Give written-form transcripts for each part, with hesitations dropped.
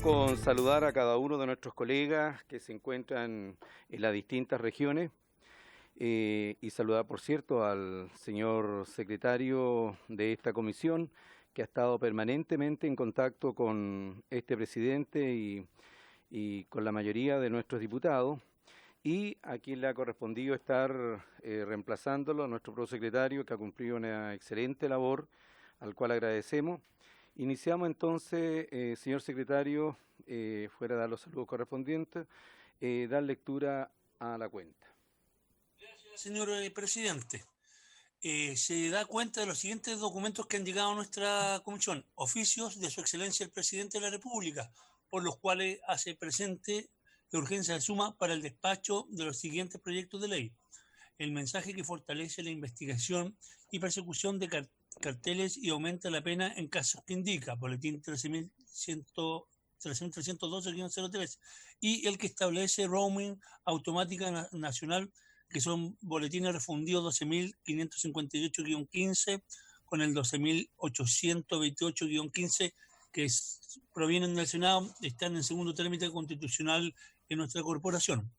con saludar a cada uno de nuestros colegas que se encuentran en las distintas regiones y saludar, por cierto, al señor secretario de esta comisión que ha estado permanentemente en contacto con este presidente y con la mayoría de nuestros diputados, y a quien le ha correspondido estar reemplazándolo, a nuestro prosecretario, que ha cumplido una excelente labor, al cual agradecemos. Iniciamos entonces, señor secretario, fuera de dar los saludos correspondientes, dar lectura a la cuenta. Gracias, señor presidente. Se da cuenta de los siguientes documentos que han llegado a nuestra comisión: oficios de su excelencia el presidente de la República, por los cuales hace presente de urgencia de suma para el despacho de los siguientes proyectos de ley: el mensaje que fortalece la investigación y persecución de carteles y aumenta la pena en casos que indica, boletín 13.312-03, y el que establece roaming automática nacional, que son boletines refundidos 12.558-15 con el 12.828-15, que provienen del Senado, están en segundo trámite constitucional en nuestra corporación.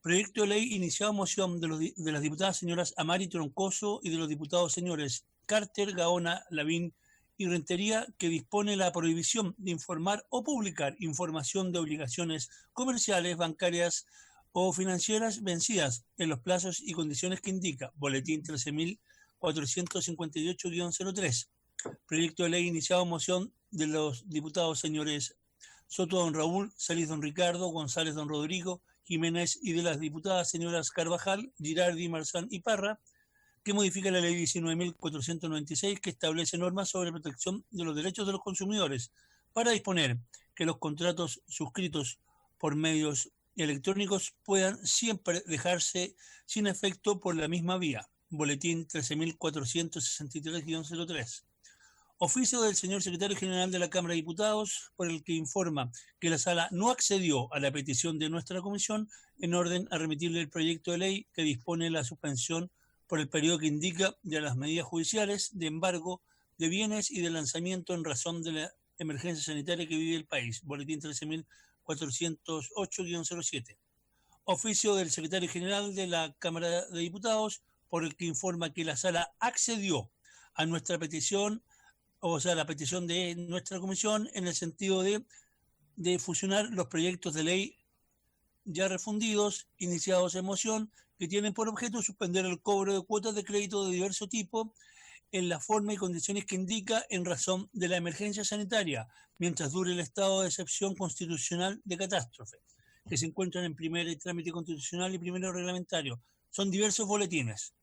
Proyecto de ley iniciado moción de las diputadas señoras Amari Troncoso y de los diputados señores Carter, Gaona, Lavín y Rentería, que dispone la prohibición de informar o publicar información de obligaciones comerciales, bancarias o financieras vencidas en los plazos y condiciones que indica, boletín 13.458-03. Proyecto de ley iniciado moción de los diputados señores Soto don Raúl, Salis don Ricardo, González don Rodrigo, Jiménez y de las diputadas señoras Carvajal, Girardi, Marzán y Parra, que modifica la ley 19.496, que establece normas sobre protección de los derechos de los consumidores, para disponer que los contratos suscritos por medios electrónicos puedan siempre dejarse sin efecto por la misma vía, boletín 13.463-03. Oficio del señor secretario general de la Cámara de Diputados, por el que informa que la sala no accedió a la petición de nuestra comisión en orden a remitirle el proyecto de ley que dispone la suspensión por el periodo que indica de las medidas judiciales de embargo de bienes y de lanzamiento en razón de la emergencia sanitaria que vive el país, boletín 13.408-07. Oficio del secretario general de la Cámara de Diputados, por el que informa que la sala accedió a nuestra petición, o sea, la petición de nuestra comisión, en el sentido de fusionar los proyectos de ley ya refundidos, iniciados en moción, que tienen por objeto suspender el cobro de cuotas de crédito de diverso tipo en la forma y condiciones que indica en razón de la emergencia sanitaria, mientras dure el estado de excepción constitucional de catástrofe, que se encuentran en primer trámite constitucional y primero reglamentario. Son diversos boletines.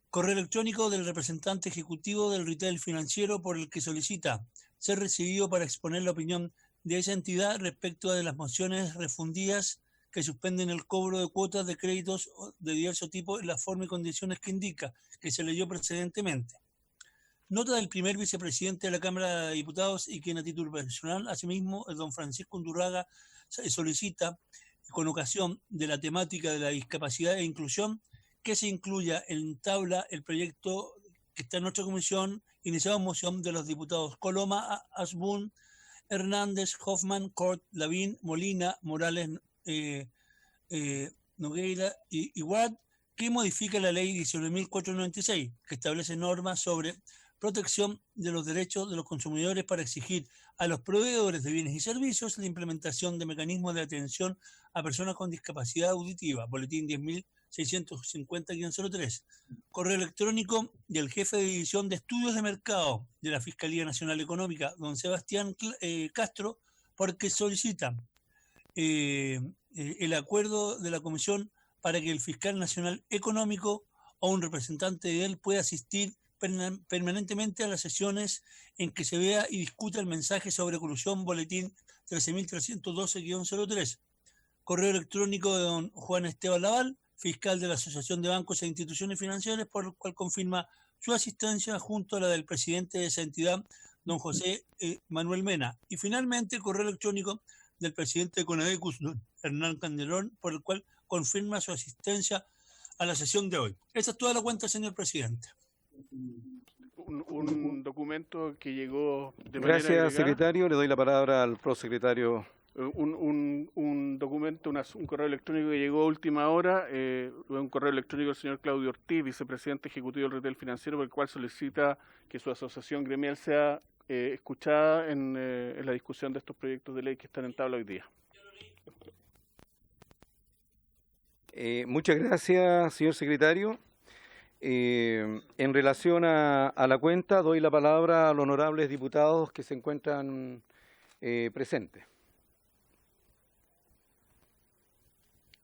Correo electrónico del representante ejecutivo del retail financiero, por el que solicita ser recibido para exponer la opinión de esa entidad respecto de las mociones refundidas que suspenden el cobro de cuotas de créditos de diverso tipo en la forma y condiciones que indica, que se leyó precedentemente. Nota del primer vicepresidente de la Cámara de Diputados, y quien a título personal, asimismo, el don Francisco Undurraga, solicita, con ocasión de la temática de la discapacidad e inclusión, que se incluya en tabla el proyecto que está en nuestra comisión, iniciado en moción de los diputados Coloma, Asbun, Hernández, Hoffman, Cort, Lavín, Molina, Morales, Nogueira y Ward, que modifica la ley 19.496, que establece normas sobre protección de los derechos de los consumidores para exigir a los proveedores de bienes y servicios la implementación de mecanismos de atención a personas con discapacidad auditiva, boletín 10.650-03. Correo electrónico del jefe de división de estudios de mercado de la Fiscalía Nacional Económica, don Sebastián Castro, porque solicita el acuerdo de la comisión para que el fiscal nacional económico o un representante de él pueda asistir permanentemente a las sesiones en que se vea y discuta el mensaje sobre corrupción, boletín 13.312-03. Correo electrónico de don Juan Esteban Laval, fiscal de la Asociación de Bancos e Instituciones Financieras, por el cual confirma su asistencia junto a la del presidente de esa entidad, don José Manuel Mena. Y finalmente, correo electrónico del presidente de Conadecus, don Hernán Candelón, por el cual confirma su asistencia a la sesión de hoy. Esta es toda la cuenta, señor presidente. un documento que llegó de manera Gracias, agregada. secretario. Le doy la palabra al prosecretario. Un documento, un correo electrónico que llegó a última hora, un correo electrónico del señor Claudio Ortiz, vicepresidente ejecutivo del Retail Financiero, por el cual solicita que su asociación gremial sea escuchada en la discusión de estos proyectos de ley que están en tabla hoy día. Muchas gracias, señor secretario. En relación a la cuenta, doy la palabra a los honorables diputados que se encuentran presentes.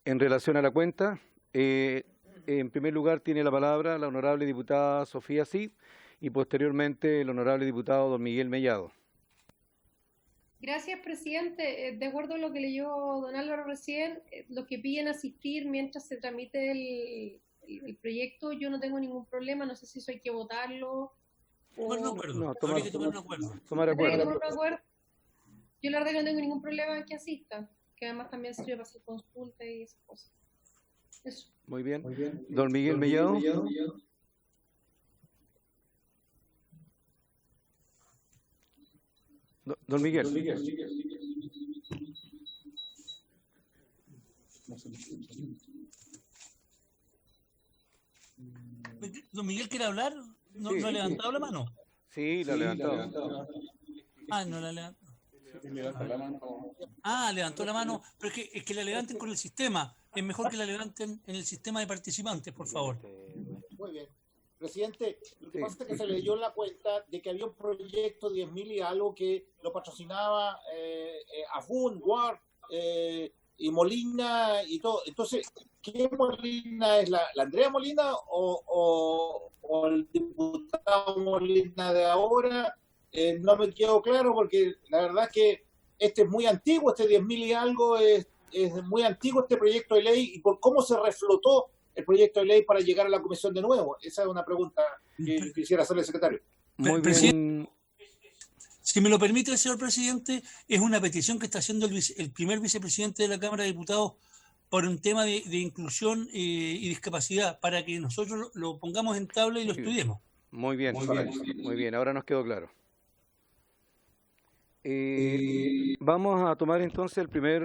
En relación a la cuenta, en primer lugar tiene la palabra la honorable diputada Sofía Cid y posteriormente el honorable diputado don Miguel Mellado. Gracias, presidente. De acuerdo a lo que leyó don Álvaro recién, los que piden asistir mientras se tramite el proyecto, yo no tengo ningún problema, no sé si eso hay que votarlo. Tomar un acuerdo. No, Habría que tomar un acuerdo. Tomar acuerdo. Yo la verdad que no tengo ningún problema en que asistan, que además también sirve para hacer consulta y esas cosas. Eso. Muy bien. Don Miguel Mellado. Don Miguel. ¿Don Miguel quiere hablar? ¿No, Sí. ¿no ha levantado la mano? Sí, la ha levantado. Ah, no la levantó. Ah, levantó la mano, pero es que la levanten con el sistema. Es mejor que la levanten en el sistema de participantes, por favor. Muy bien. Presidente, lo que Sí. pasa es que se leyó en la cuenta de que había un proyecto 10.000 y algo que lo patrocinaba Afun, Guard y Molina y todo. Entonces, ¿qué Molina es? ¿La Andrea Molina o el diputado Molina de ahora? No me quedó claro porque la verdad que este es muy antiguo, este 10.000 y algo es muy antiguo este proyecto de ley y por cómo se reflotó el proyecto de ley para llegar a la comisión de nuevo. Esa es una pregunta que quisiera hacerle al secretario. Muy Presidente, bien. Si me lo permite, señor presidente, es una petición que está haciendo el primer vicepresidente de la Cámara de Diputados por un tema de inclusión y discapacidad, para que nosotros lo pongamos en tabla y lo estudiemos. Muy bien. Muy bien. Ahora nos quedó claro. Vamos a tomar entonces el primer,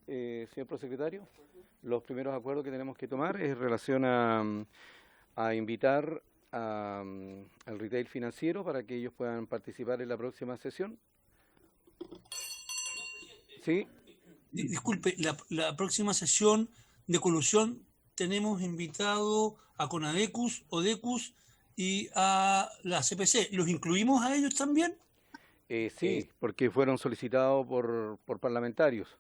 señor prosecretario, los primeros acuerdos que tenemos que tomar es en relación a invitar al retail financiero para que ellos puedan participar en la próxima sesión. ¿Sí? Disculpe, la próxima sesión de colusión tenemos invitado a Conadecus, Odecus y a la CPC. ¿Los incluimos a ellos también? Sí, porque fueron solicitados por parlamentarios.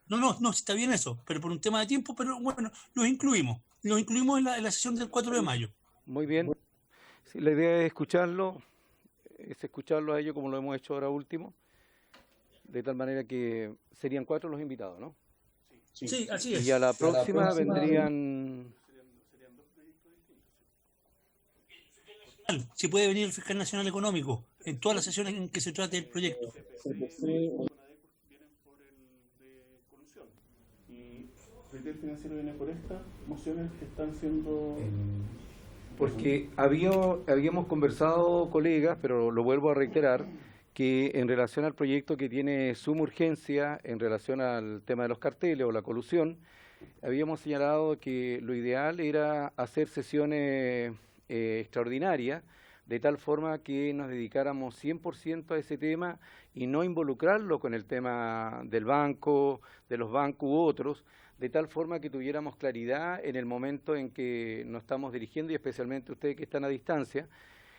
No, está bien eso, pero por un tema de tiempo, pero bueno, los incluimos en la sesión del 4 de mayo. Muy bien. Sí, la idea es escucharlos a ellos como lo hemos hecho ahora último, de tal manera que serían 4 los invitados, ¿no? Sí, así es. Y a la próxima vendrían... Si puede venir el fiscal nacional económico en todas las sesiones en que se trate el proyecto. Retail Financiero viene por estas mociones que están siendo... Porque habíamos conversado, colegas, pero lo vuelvo a reiterar, que en relación al proyecto que tiene suma urgencia, en relación al tema de los carteles o la colusión, habíamos señalado que lo ideal era hacer sesiones extraordinarias, de tal forma que nos dedicáramos 100% a ese tema y no involucrarlo con el tema del banco, de los bancos u otros, de tal forma que tuviéramos claridad en el momento en que nos estamos dirigiendo, y especialmente ustedes que están a distancia,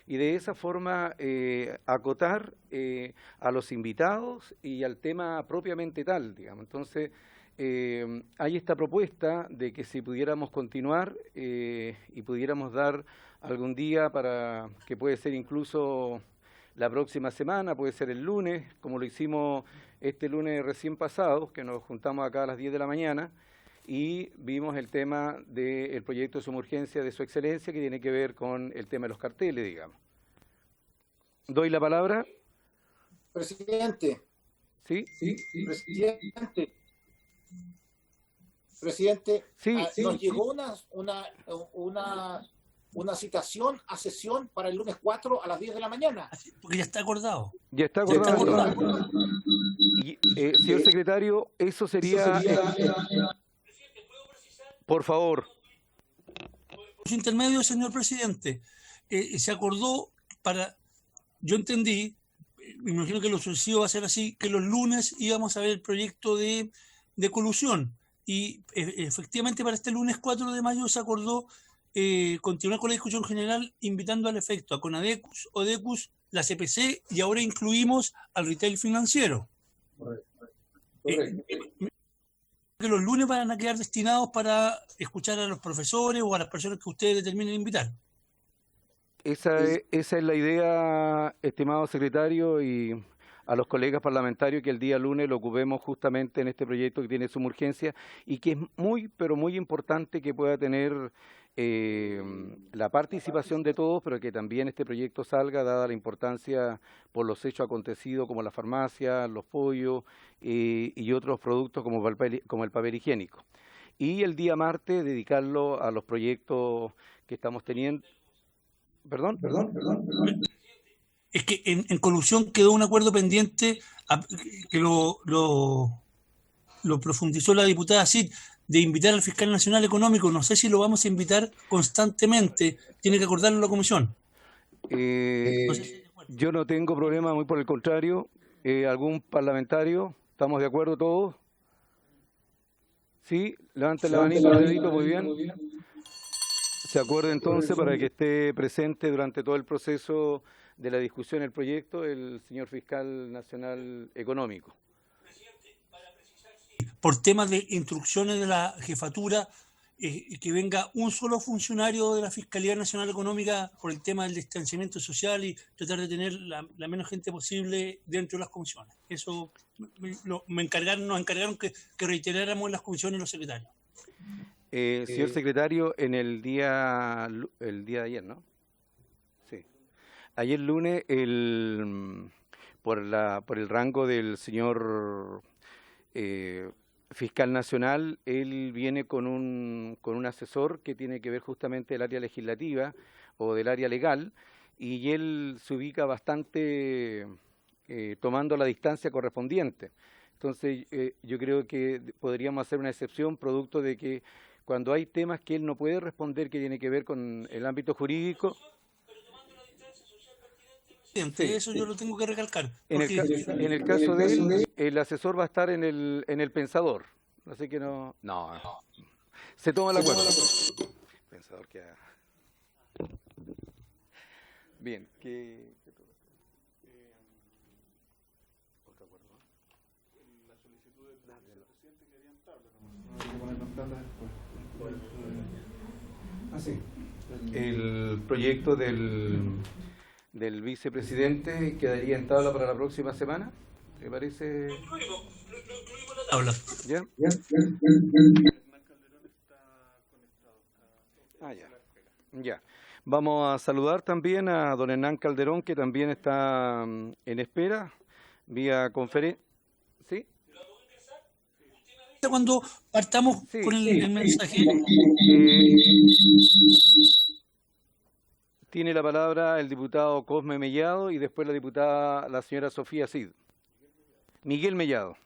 y de esa forma acotar a los invitados y al tema propiamente tal, digamos. Entonces, hay esta propuesta de que si pudiéramos continuar y pudiéramos dar algún día para que puede ser incluso la próxima semana, puede ser el lunes, como lo hicimos este lunes recién pasado, que nos juntamos acá a las 10 de la mañana, y vimos el tema del proyecto de suma urgencia de su excelencia, que tiene que ver con el tema de los carteles, digamos. Doy la palabra. Presidente. ¿Sí? Presidente, Sí, nos llegó una una citación a sesión para el lunes 4 a las 10 de la mañana. Porque ya está acordado. Ya está Ya está acordado. acordado. Y, señor secretario, eso sería... por favor. Por su intermedio, señor presidente, se acordó para... Yo entendí, me imagino que lo sucesivo va a ser así, que los lunes íbamos a ver el proyecto de colusión. Y efectivamente para este lunes 4 de mayo se acordó continuar con la discusión general invitando al efecto a Conadecus, Odecus, la CPC y ahora incluimos al retail financiero. Correcto. Que los lunes van a quedar destinados para escuchar a los profesores o a las personas que ustedes determinen invitar. Esa es la idea, estimado secretario, y a los colegas parlamentarios, que el día lunes lo ocupemos justamente en este proyecto que tiene suma urgencia y que es muy, pero muy importante que pueda tener la participación de todos, pero que también este proyecto salga, dada la importancia por los hechos acontecidos como la farmacia, los pollos y otros productos como el papel higiénico. Y el día martes dedicarlo a los proyectos que estamos teniendo. Perdón. Es que en colusión quedó un acuerdo pendiente que lo profundizó la diputada Cid, de invitar al fiscal nacional económico. No sé si lo vamos a invitar constantemente, tiene que acordarlo la comisión. No sé si yo no tengo problema, muy por el contrario. ¿Algún parlamentario? ¿Estamos de acuerdo todos? ¿Sí? Levanten la manito, el dedito, muy bien. Se acuerda entonces, para que esté presente durante todo el proceso de la discusión del proyecto, el señor fiscal nacional económico. Por temas de instrucciones de la jefatura, que venga un solo funcionario de la Fiscalía Nacional Económica por el tema del distanciamiento social y tratar de tener la menos gente posible dentro de las comisiones. Eso nos encargaron que reiteráramos en las comisiones los secretarios. Señor secretario, en el día de ayer, ¿no? Sí. Ayer lunes, por el rango del señor fiscal nacional, él viene con un asesor que tiene que ver justamente del área legislativa o del área legal, y él se ubica bastante tomando la distancia correspondiente. Entonces, yo creo que podríamos hacer una excepción producto de que cuando hay temas que él no puede responder, que tiene que ver con el ámbito jurídico. Sí, eso yo lo tengo que recalcar. En el caso de él, el asesor va a estar en el pensador. Así que no. Se toma el acuerdo. Pensador que haga. Bien, ¿qué otro acuerdo? La solicitud del vicepresidente que había en tabla. No hay que ponerlo en tabla después. Sí. El proyecto del vicepresidente quedaría en tabla para la próxima semana. ¿Te parece? Habla. ¿Ya? Ya. Vamos a saludar también a don Hernán Calderón, que también está en espera, vía conferencia. ¿Sí? Cuando partamos con el mensaje. Tiene la palabra el diputado Cosme Mellado y después la señora Sofía Cid. Miguel Mellado.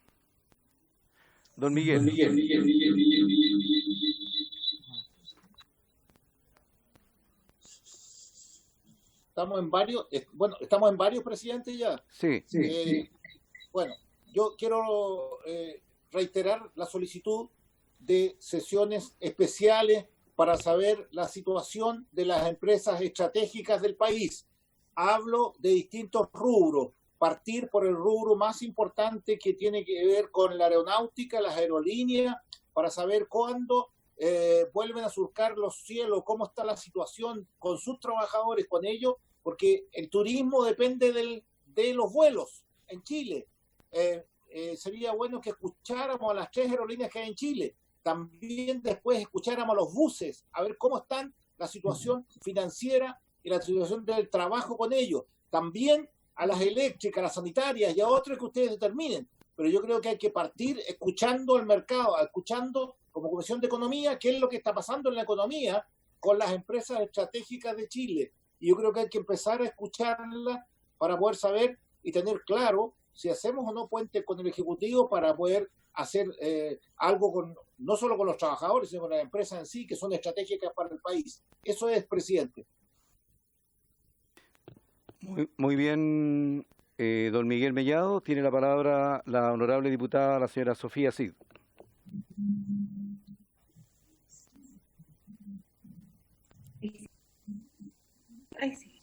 Don Miguel. Estamos en varios presidentes ya. Sí. Bueno, yo quiero reiterar la solicitud de sesiones especiales para saber la situación de las empresas estratégicas del país. Hablo de distintos rubros, partir por el rubro más importante que tiene que ver con la aeronáutica, las aerolíneas, para saber cuándo vuelven a surcar los cielos, cómo está la situación con sus trabajadores, con ellos, porque el turismo depende de los vuelos en Chile. Sería bueno que escucháramos a las 3 aerolíneas que hay en Chile. También después escucháramos a los buses, a ver cómo están la situación financiera y la situación del trabajo con ellos. También a las eléctricas, a las sanitarias y a otras que ustedes determinen. Pero yo creo que hay que partir escuchando el mercado, escuchando como Comisión de Economía qué es lo que está pasando en la economía con las empresas estratégicas de Chile. Y yo creo que hay que empezar a escucharlas para poder saber y tener claro si hacemos o no puente con el Ejecutivo para poder hacer algo con, no solo con los trabajadores, sino con las empresas en sí, que son estratégicas para el país. Eso es, presidente. Muy bien, don Miguel Mellado. Tiene la palabra la honorable diputada, la señora Sofía Cid. Ay, sí.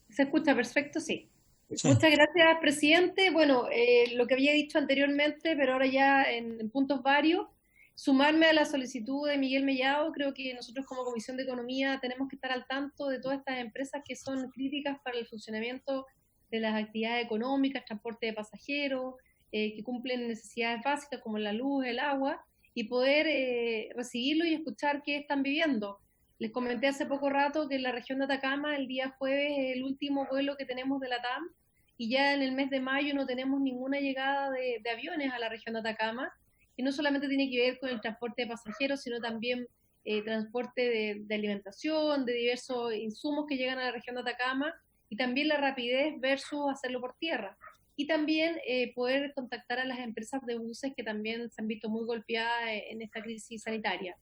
¿Se escucha perfecto? Sí. Sí. Muchas gracias, presidente. Bueno, lo que había dicho anteriormente, pero ahora ya en puntos varios, sumarme a la solicitud de Miguel Mellado. Creo que nosotros como Comisión de Economía tenemos que estar al tanto de todas estas empresas que son críticas para el funcionamiento de las actividades económicas, transporte de pasajeros, que cumplen necesidades básicas como la luz, el agua, y poder recibirlo y escuchar qué están viviendo. Les comenté hace poco rato que en la región de Atacama el día jueves es el último vuelo que tenemos de la TAM y ya en el mes de mayo no tenemos ninguna llegada de aviones a la región de Atacama, que no solamente tiene que ver con el transporte de pasajeros, sino también transporte de alimentación, de diversos insumos que llegan a la región de Atacama y también la rapidez versus hacerlo por tierra. Y también poder contactar a las empresas de buses que también se han visto muy golpeadas en esta crisis sanitaria.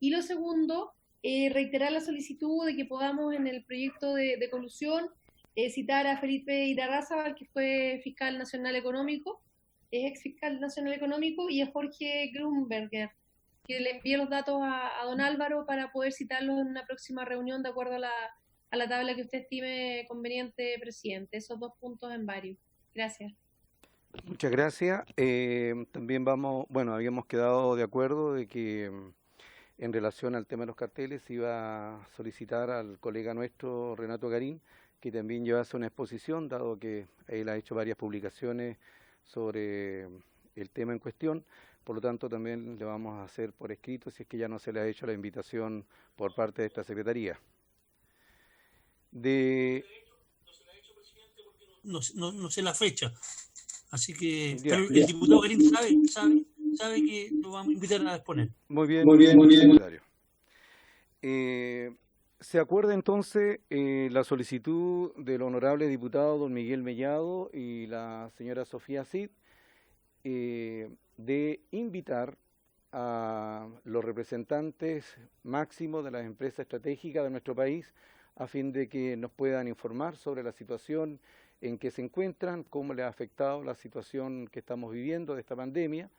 Y lo segundo, reiterar la solicitud de que podamos en el proyecto de colusión citar a Felipe Irarrázaval, que fue fiscal nacional económico, es ex fiscal nacional económico, y a Jorge Grunberger, que le envíe los datos a don Álvaro para poder citarlos en una próxima reunión de acuerdo a la tabla que usted estime conveniente, presidente. Esos dos puntos en varios. Gracias. Muchas gracias. También habíamos quedado de acuerdo de que en relación al tema de los carteles iba a solicitar al colega nuestro, Renato Garín, que también llevase una exposición, dado que él ha hecho varias publicaciones sobre el tema en cuestión. Por lo tanto, también le vamos a hacer por escrito, si es que ya no se le ha hecho la invitación por parte de esta Secretaría. No sé la fecha, así que Ya. pero el diputado Garín sabe que lo vamos a invitar a exponer. Muy bien, secretario. Se acuerda entonces la solicitud del honorable diputado don Miguel Mellado y la señora Sofía Cid de invitar a los representantes máximos de las empresas estratégicas de nuestro país a fin de que nos puedan informar sobre la situación en que se encuentran, cómo les ha afectado la situación que estamos viviendo de esta pandemia.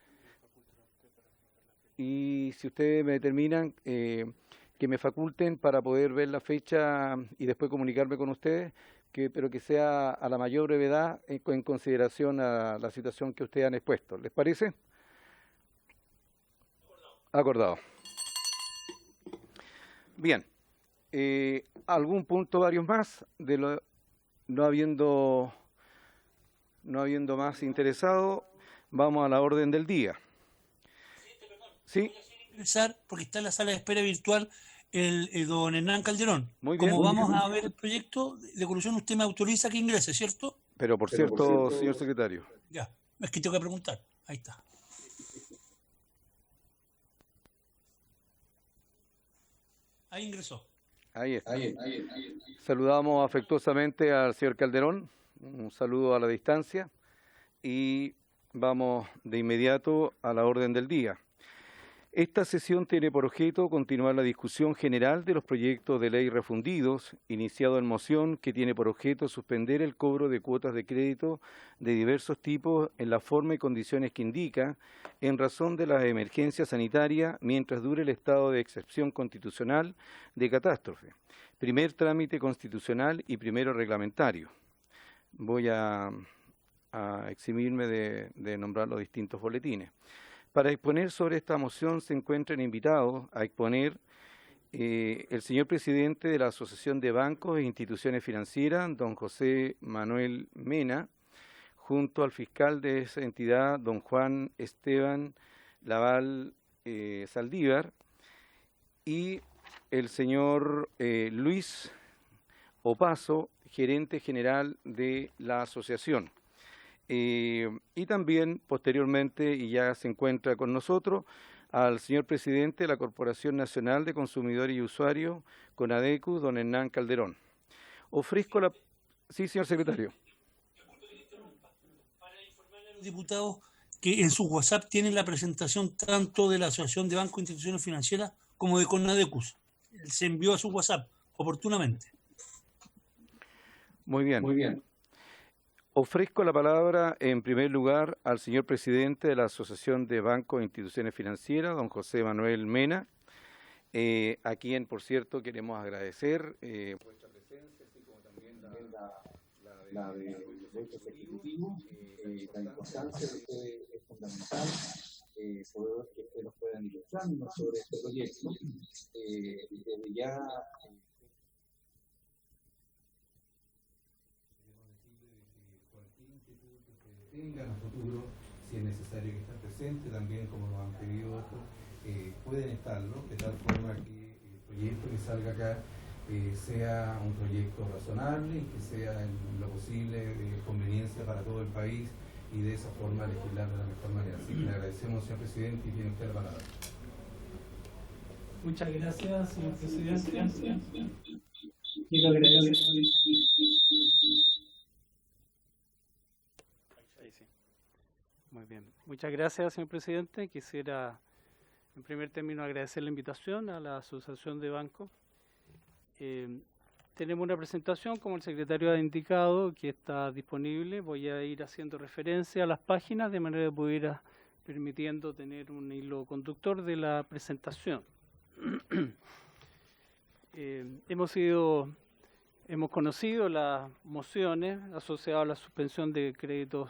Y si ustedes me determinan que me faculten para poder ver la fecha y después comunicarme con ustedes, pero que sea a la mayor brevedad en consideración a la situación que ustedes han expuesto. ¿Les parece? Acordado. Bien. ¿Algún punto, varios más? No habiendo más interesado, vamos a la orden del día. ¿Sí? Ingresar, porque está en la sala de espera virtual el don Hernán Calderón. Muy bien. Como vamos a ver el proyecto de colusión, usted me autoriza que ingrese, ¿cierto? Pero por cierto, señor secretario. Ya, es que tengo que preguntar. Ahí está. Ahí ingresó. Ahí está. Saludamos afectuosamente al señor Calderón, un saludo a la distancia y vamos de inmediato a la orden del día. Esta sesión tiene por objeto continuar la discusión general de los proyectos de ley refundidos, iniciado en moción que tiene por objeto suspender el cobro de cuotas de crédito de diversos tipos en la forma y condiciones que indica, en razón de la emergencia sanitaria mientras dure el estado de excepción constitucional de catástrofe. Primer trámite constitucional y primero reglamentario. Voy a eximirme de nombrar los distintos boletines. Para exponer sobre esta moción se encuentran invitados a exponer el señor presidente de la Asociación de Bancos e Instituciones Financieras, don José Manuel Mena, junto al fiscal de esa entidad, don Juan Esteban Laval Saldívar, y el señor Luis Opaso, gerente general de la asociación. Y también, posteriormente, y ya se encuentra con nosotros, al señor presidente de la Corporación Nacional de Consumidores y Usuarios, CONADECU, don Hernán Calderón. Ofrezco la... Sí, señor secretario. Para informar a los diputados que en su WhatsApp tienen la presentación tanto de la Asociación de Bancos e Instituciones Financieras como de CONADECUS. Se envió a su WhatsApp oportunamente. Muy bien. Muy bien. Ofrezco la palabra en primer lugar al señor presidente de la Asociación de Bancos e Instituciones Financieras, don José Manuel Mena, a quien, por cierto, queremos agradecer vuestra presencia, así como también la de los derechos ejecutivos. La importancia de que es fundamental poder que ustedes nos puedan ilustrarnos sobre este proyecto. Desde ya tengan a futuro, si es necesario que estén presentes, también como lo han pedido otros, pueden estarlo, de tal forma que el proyecto que salga acá sea un proyecto razonable y que sea en lo posible de conveniencia para todo el país y de esa forma legislar de la mejor manera. Así que le agradecemos, señor presidente, y tiene usted la palabra. Muchas gracias, señor presidente. Quiero agradecer. Muy bien. Muchas gracias, señor presidente. Quisiera, en primer término, agradecer la invitación a la Asociación de Bancos. Tenemos una presentación, como el secretario ha indicado, que está disponible. Voy a ir haciendo referencia a las páginas de manera que pudiera permitiendo tener un hilo conductor de la presentación. Hemos conocido las mociones asociadas a la suspensión de créditos,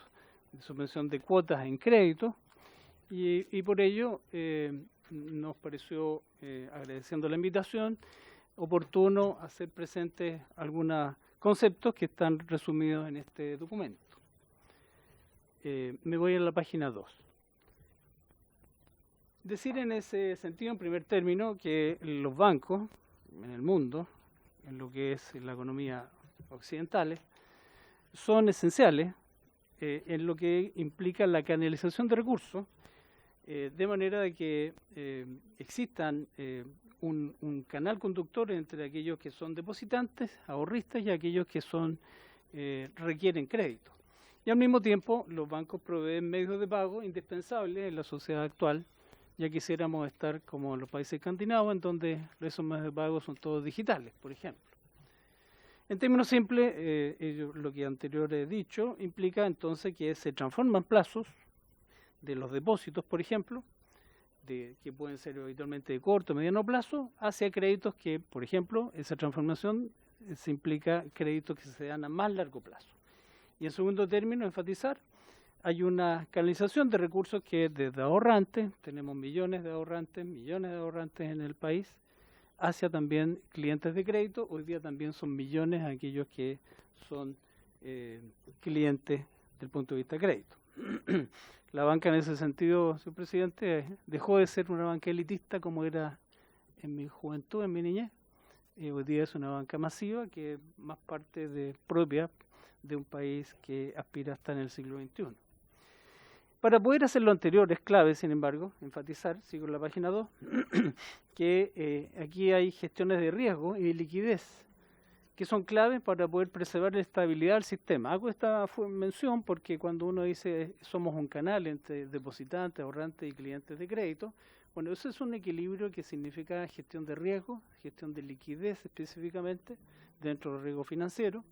suspensión de cuotas en crédito, y por ello nos pareció, agradeciendo la invitación, oportuno hacer presentes algunos conceptos que están resumidos en este documento. Me voy a la página 2. Decir en ese sentido, en primer término, que los bancos en el mundo, en lo que es la economía occidental, son esenciales en lo que implica la canalización de recursos, de manera de que existan un canal conductor entre aquellos que son depositantes, ahorristas, y aquellos que requieren crédito. Y al mismo tiempo, los bancos proveen medios de pago indispensables en la sociedad actual. Ya quisiéramos estar como en los países escandinavos, en donde esos medios de pago son todos digitales, por ejemplo. En términos simples, lo que anterior he dicho implica entonces que se transforman plazos de los depósitos, por ejemplo, que pueden ser habitualmente de corto o mediano plazo, hacia créditos que, por ejemplo, esa transformación se implica créditos que se dan a más largo plazo. Y en segundo término, enfatizar, hay una canalización de recursos que desde ahorrantes, tenemos millones de ahorrantes en el país, hacia también clientes de crédito. Hoy día también son millones aquellos que son clientes del punto de vista de crédito. La banca en ese sentido, señor presidente, dejó de ser una banca elitista como era en mi juventud, en mi niñez. Hoy día es una banca masiva que es más parte propia de un país que aspira a estar en el siglo XXI. Para poder hacer lo anterior es clave, sin embargo, enfatizar, sigo en la página 2, que aquí hay gestiones de riesgo y de liquidez que son claves para poder preservar la estabilidad del sistema. Hago esta mención porque cuando uno dice somos un canal entre depositantes, ahorrantes y clientes de crédito, bueno, eso es un equilibrio que significa gestión de riesgo, gestión de liquidez específicamente dentro del riesgo financiero,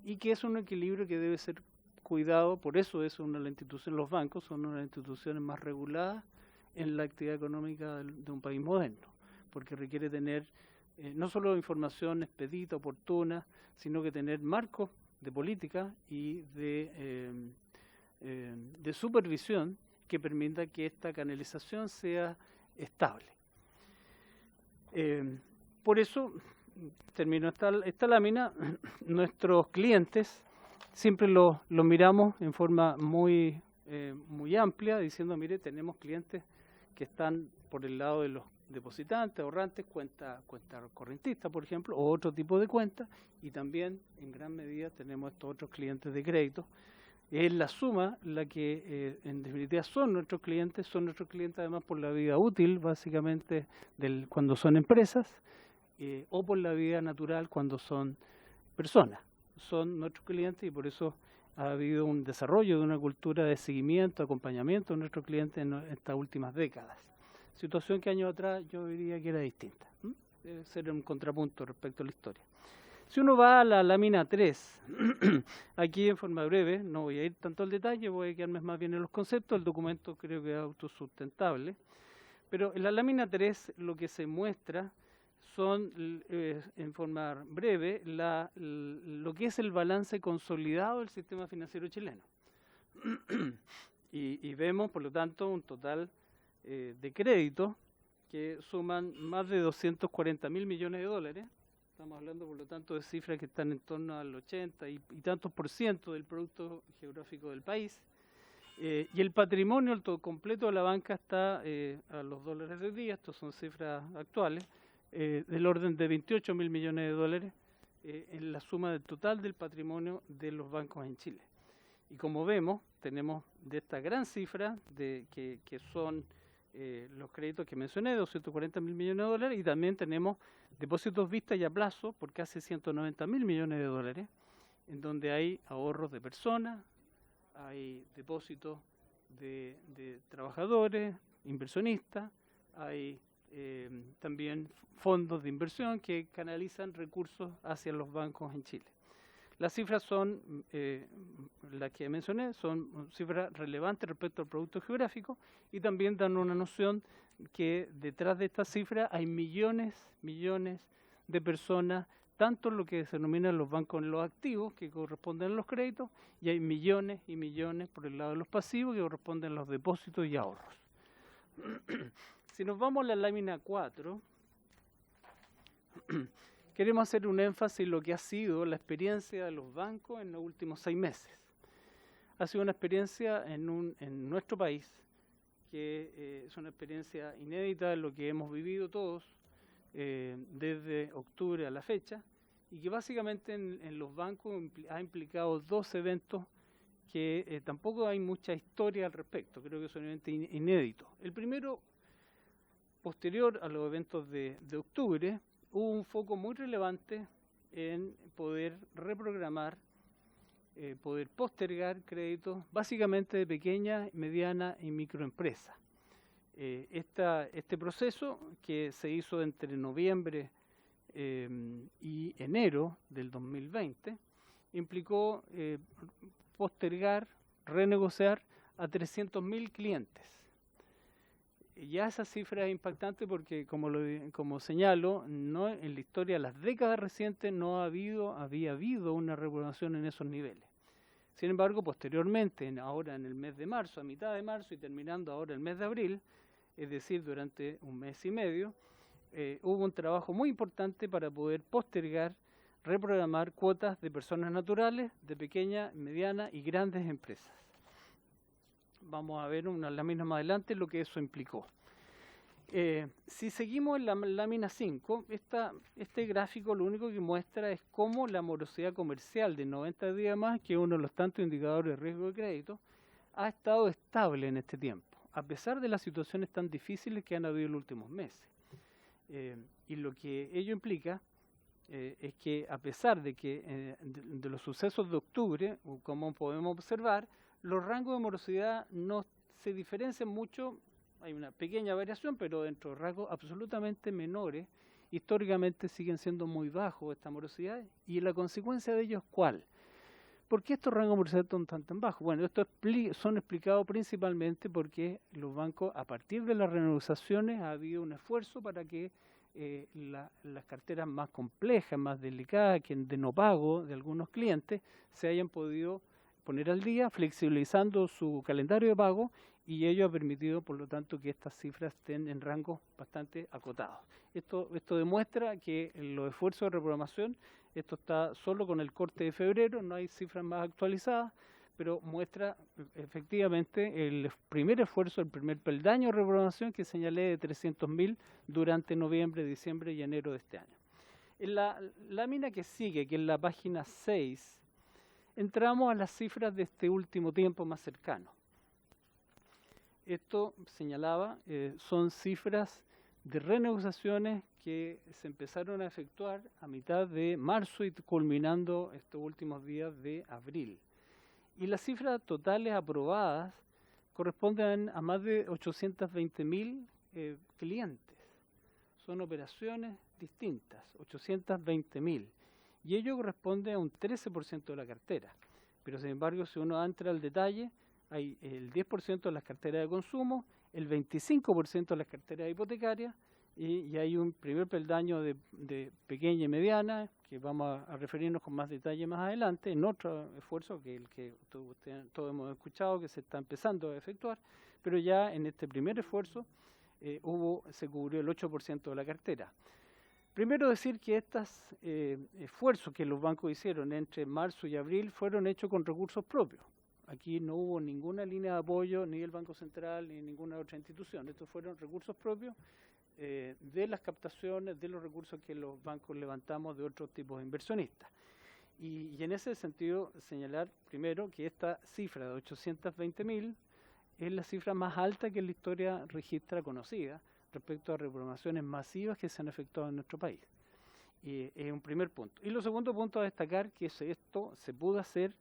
y que es un equilibrio que debe ser cuidado. Por eso es una de las instituciones, los bancos son una de las instituciones más reguladas en la actividad económica de un país moderno, porque requiere tener no solo información expedita, oportuna, sino que tener marcos de política y de supervisión que permita que esta canalización sea estable. Por eso, termino esta lámina, nuestros clientes siempre los miramos en forma muy amplia, diciendo, mire, tenemos clientes que están por el lado de los depositantes, ahorrantes, cuenta correntista, por ejemplo, o otro tipo de cuenta, y también en gran medida tenemos estos otros clientes de crédito, Es la suma la que en definitiva son nuestros clientes además por la vida útil, básicamente cuando son empresas, o por la vida natural cuando son personas. Son nuestros clientes y por eso ha habido un desarrollo de una cultura de seguimiento, acompañamiento de nuestros clientes en estas últimas décadas. Situación que años atrás yo diría que era distinta. Debe ser un contrapunto respecto a la historia. Si uno va a la lámina 3, aquí en forma breve, no voy a ir tanto al detalle, voy a quedarme más bien en los conceptos, el documento creo que es autosustentable, pero en la lámina 3 lo que se muestra son, en forma breve, lo que es el balance consolidado del sistema financiero chileno. y vemos, por lo tanto, un total de crédito que suman más de 240.000 millones de dólares. Estamos hablando, por lo tanto, de cifras que están en torno al 80 y tantos % del producto geográfico del país. Y el patrimonio el todo completo de la banca está a los dólares de día, estas son cifras actuales, del orden de 28.000 millones de dólares en la suma del total del patrimonio de los bancos en Chile. Y como vemos, tenemos de esta gran cifra que son los créditos que mencioné, 240.000 millones de dólares, y también tenemos depósitos vistas y a plazo por casi 190.000 millones de dólares, en donde hay ahorros de personas, hay depósitos de trabajadores, inversionistas, hay también fondos de inversión que canalizan recursos hacia los bancos en Chile. Las cifras son, las que mencioné, son cifras relevantes respecto al producto geográfico y también dan una noción que detrás de estas cifras hay millones de personas, tanto en lo que se denominan los bancos en los activos, que corresponden a los créditos, y hay millones y millones por el lado de los pasivos, que corresponden a los depósitos y ahorros. Si nos vamos a la lámina 4, queremos hacer un énfasis en lo que ha sido la experiencia de los bancos en los últimos 6 meses. Ha sido una experiencia en nuestro país, que es una experiencia inédita en lo que hemos vivido todos desde octubre a la fecha, y que básicamente en los bancos ha implicado 2 eventos que tampoco hay mucha historia al respecto, creo que son eventos inéditos. El primero, posterior a los eventos de octubre, hubo un foco muy relevante en poder reprogramar, poder postergar créditos, básicamente de pequeñas, medianas y microempresas. Este proceso, que se hizo entre noviembre y enero del 2020, implicó postergar, renegociar a 300.000 clientes. Ya esa cifra es impactante porque, como señalo, no, en la historia de las décadas recientes no había habido una reprogramación en esos niveles. Sin embargo, posteriormente, ahora en el mes de marzo, a mitad de marzo y terminando ahora el mes de abril, es decir, durante un mes y medio, hubo un trabajo muy importante para poder postergar, reprogramar cuotas de personas naturales, de pequeñas, medianas y grandes empresas. Vamos a ver unas láminas más adelante lo que eso implicó. Si seguimos en la lámina 5, este gráfico lo único que muestra es cómo la morosidad comercial de 90 días más, que es uno de los tantos indicadores de riesgo de crédito, ha estado estable en este tiempo, a pesar de las situaciones tan difíciles que han habido en los últimos meses. Y lo que ello implica es que, a pesar de que de los sucesos de octubre, como podemos observar, los rangos de morosidad no se diferencian mucho, hay una pequeña variación, pero dentro de rangos absolutamente menores, históricamente siguen siendo muy bajos esta morosidad, y la consecuencia de ello es ¿cuál? ¿Por qué estos rangos de morosidad son tan bajos? Bueno, estos son explicados principalmente porque los bancos, a partir de las renegociaciones, ha habido un esfuerzo para que las carteras más complejas, más delicadas, que de no pago de algunos clientes, se hayan podido poner al día, flexibilizando su calendario de pago, y ello ha permitido, por lo tanto, que estas cifras estén en rangos bastante acotados. Esto demuestra que los esfuerzos de reprogramación, esto está solo con el corte de febrero, no hay cifras más actualizadas, pero muestra efectivamente el primer esfuerzo, el primer peldaño de reprogramación que señalé de 300.000 durante noviembre, diciembre y enero de este año. En la lámina que sigue, que es la página 6, entramos a las cifras de este último tiempo más cercano. Esto señalaba, son cifras de renegociaciones que se empezaron a efectuar a mitad de marzo y culminando estos últimos días de abril. Y las cifras totales aprobadas corresponden a más de 820.000 clientes. Son operaciones distintas, 820.000. Y ello corresponde a un 13% de la cartera. Pero sin embargo, si uno entra al detalle, hay el 10% de las carteras de consumo, el 25% de las carteras hipotecarias, y hay un primer peldaño de pequeña y mediana, que vamos a referirnos con más detalle más adelante, en otro esfuerzo que el que todos hemos escuchado que se está empezando a efectuar, pero ya en este primer esfuerzo se cubrió el 8% de la cartera. Primero decir que estos esfuerzos que los bancos hicieron entre marzo y abril fueron hechos con recursos propios. Aquí no hubo ninguna línea de apoyo, ni del Banco Central, ni ninguna otra institución. Estos fueron recursos propios de las captaciones, de los recursos que los bancos levantamos de otros tipos de inversionistas. Y en ese sentido, señalar primero que esta cifra de 820.000 es la cifra más alta que en la historia registra conocida respecto a reprogramaciones masivas que se han efectuado en nuestro país. Y es un primer punto. Y lo segundo punto a destacar que esto se pudo hacer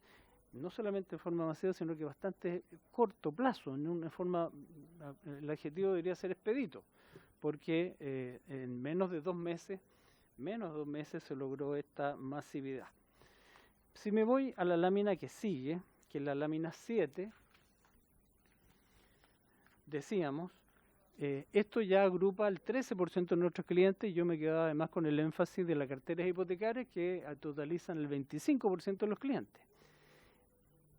no solamente de forma masiva, sino que bastante corto plazo, en una forma, el adjetivo debería ser expedito, porque en menos de 2 meses se logró esta masividad. Si me voy a la lámina que sigue, que es la lámina 7, decíamos, esto ya agrupa el 13% de nuestros clientes, y yo me quedaba además con el énfasis de las carteras hipotecarias que totalizan el 25% de los clientes.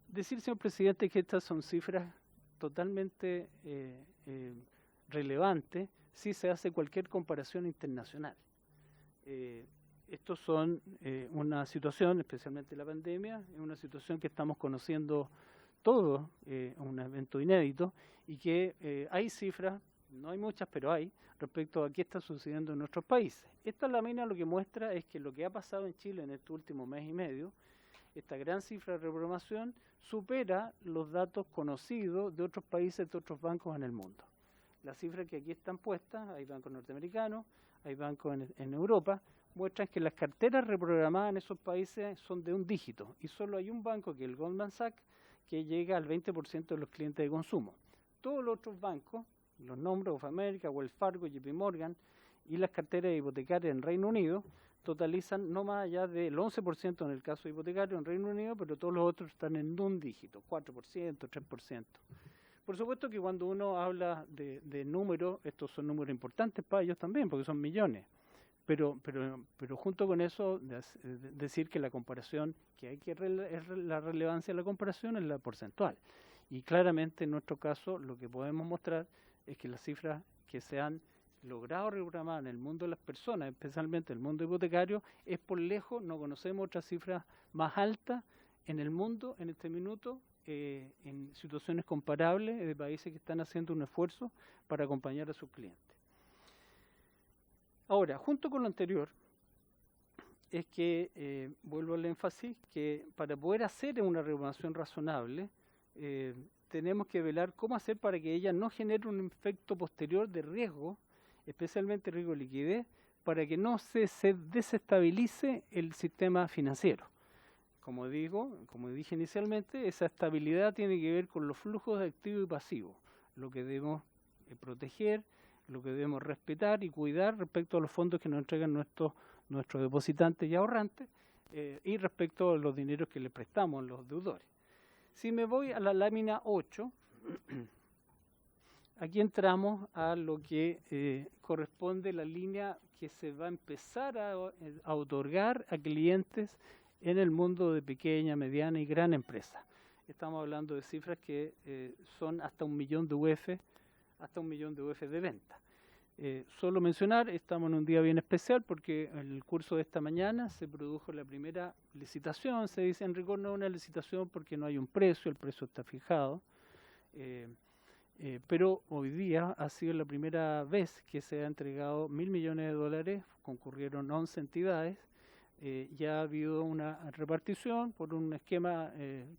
Decir, señor presidente, que estas son cifras totalmente relevantes si se hace cualquier comparación internacional. Estos son una situación, especialmente la pandemia, es una situación que estamos conociendo todos, un evento inédito, y que hay cifras, no hay muchas, pero hay, respecto a qué está sucediendo en nuestros países. Esta lámina lo que muestra es que lo que ha pasado en Chile en este último mes y medio, esta gran cifra de reprogramación, supera los datos conocidos de otros países, de otros bancos en el mundo. Las cifras que aquí están puestas, hay bancos norteamericanos, hay bancos en Europa, muestran que las carteras reprogramadas en esos países son de un dígito, y solo hay un banco, que es el Goldman Sachs, que llega al 20% de los clientes de consumo. Todos los otros bancos, los nombres of America, Wells Fargo, JP Morgan, y las carteras hipotecarias en Reino Unido, totalizan no más allá del 11% en el caso hipotecario en Reino Unido, pero todos los otros están en un dígito, 4%, 3%. Por supuesto que cuando uno habla de números, estos son números importantes para ellos también, porque son millones. Pero junto con eso, decir que la comparación, es la relevancia de la comparación es la porcentual. Y claramente en nuestro caso lo que podemos mostrar es que las cifras que se han logrado reprogramar en el mundo de las personas, especialmente el mundo hipotecario, es por lejos, no conocemos otras cifras más altas en el mundo en este minuto, en situaciones comparables de países que están haciendo un esfuerzo para acompañar a sus clientes. Ahora, junto con lo anterior, es que, vuelvo al énfasis, que para poder hacer una reprogramación razonable, tenemos que velar cómo hacer para que ella no genere un efecto posterior de riesgo, especialmente riesgo de liquidez, para que no se desestabilice el sistema financiero. Como dije inicialmente, esa estabilidad tiene que ver con los flujos de activos y pasivos, lo que debemos proteger, lo que debemos respetar y cuidar respecto a los fondos que nos entregan nuestros depositantes y ahorrantes, y respecto a los dineros que les prestamos a los deudores. Si me voy a la lámina 8, aquí entramos a lo que corresponde la línea que se va a empezar a otorgar a clientes en el mundo de pequeña, mediana y gran empresa. Estamos hablando de cifras que son hasta 1 millón de UF, de venta. Solo mencionar, estamos en un día bien especial porque en el curso de esta mañana se produjo la primera licitación. Se dice en rigor no una licitación porque no hay un precio, el precio está fijado. Pero hoy día ha sido la primera vez que se ha entregado $1.000 millones, concurrieron 11 entidades ya ha habido una repartición por un esquema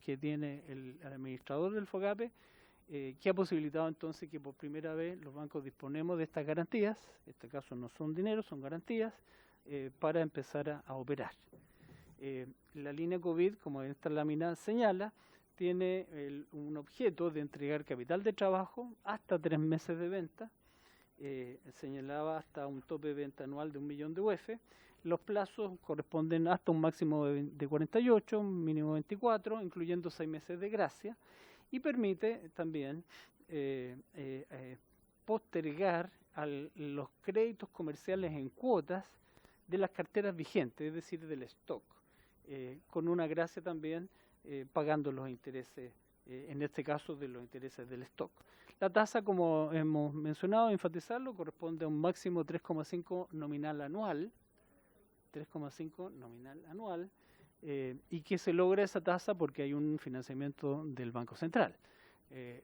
que tiene el administrador del FOGAPE, que ha posibilitado entonces que por primera vez los bancos disponemos de estas garantías, en este caso no son dinero, son garantías, para empezar a operar. La línea COVID, como esta lámina señala, tiene un objeto de entregar capital de trabajo hasta 3 meses de venta, señalaba hasta un tope de venta anual de 1 millón de UF. Los plazos corresponden hasta un máximo de 48, un mínimo de 24, incluyendo 6 meses de gracia, y permite también postergar los créditos comerciales en cuotas de las carteras vigentes, es decir, del stock, con una gracia también pagando los intereses, en este caso de los intereses del stock. La tasa, como hemos mencionado, enfatizarlo, corresponde a un máximo 3,5 nominal anual, 3,5 nominal anual, y que se logra esa tasa porque hay un financiamiento del Banco Central.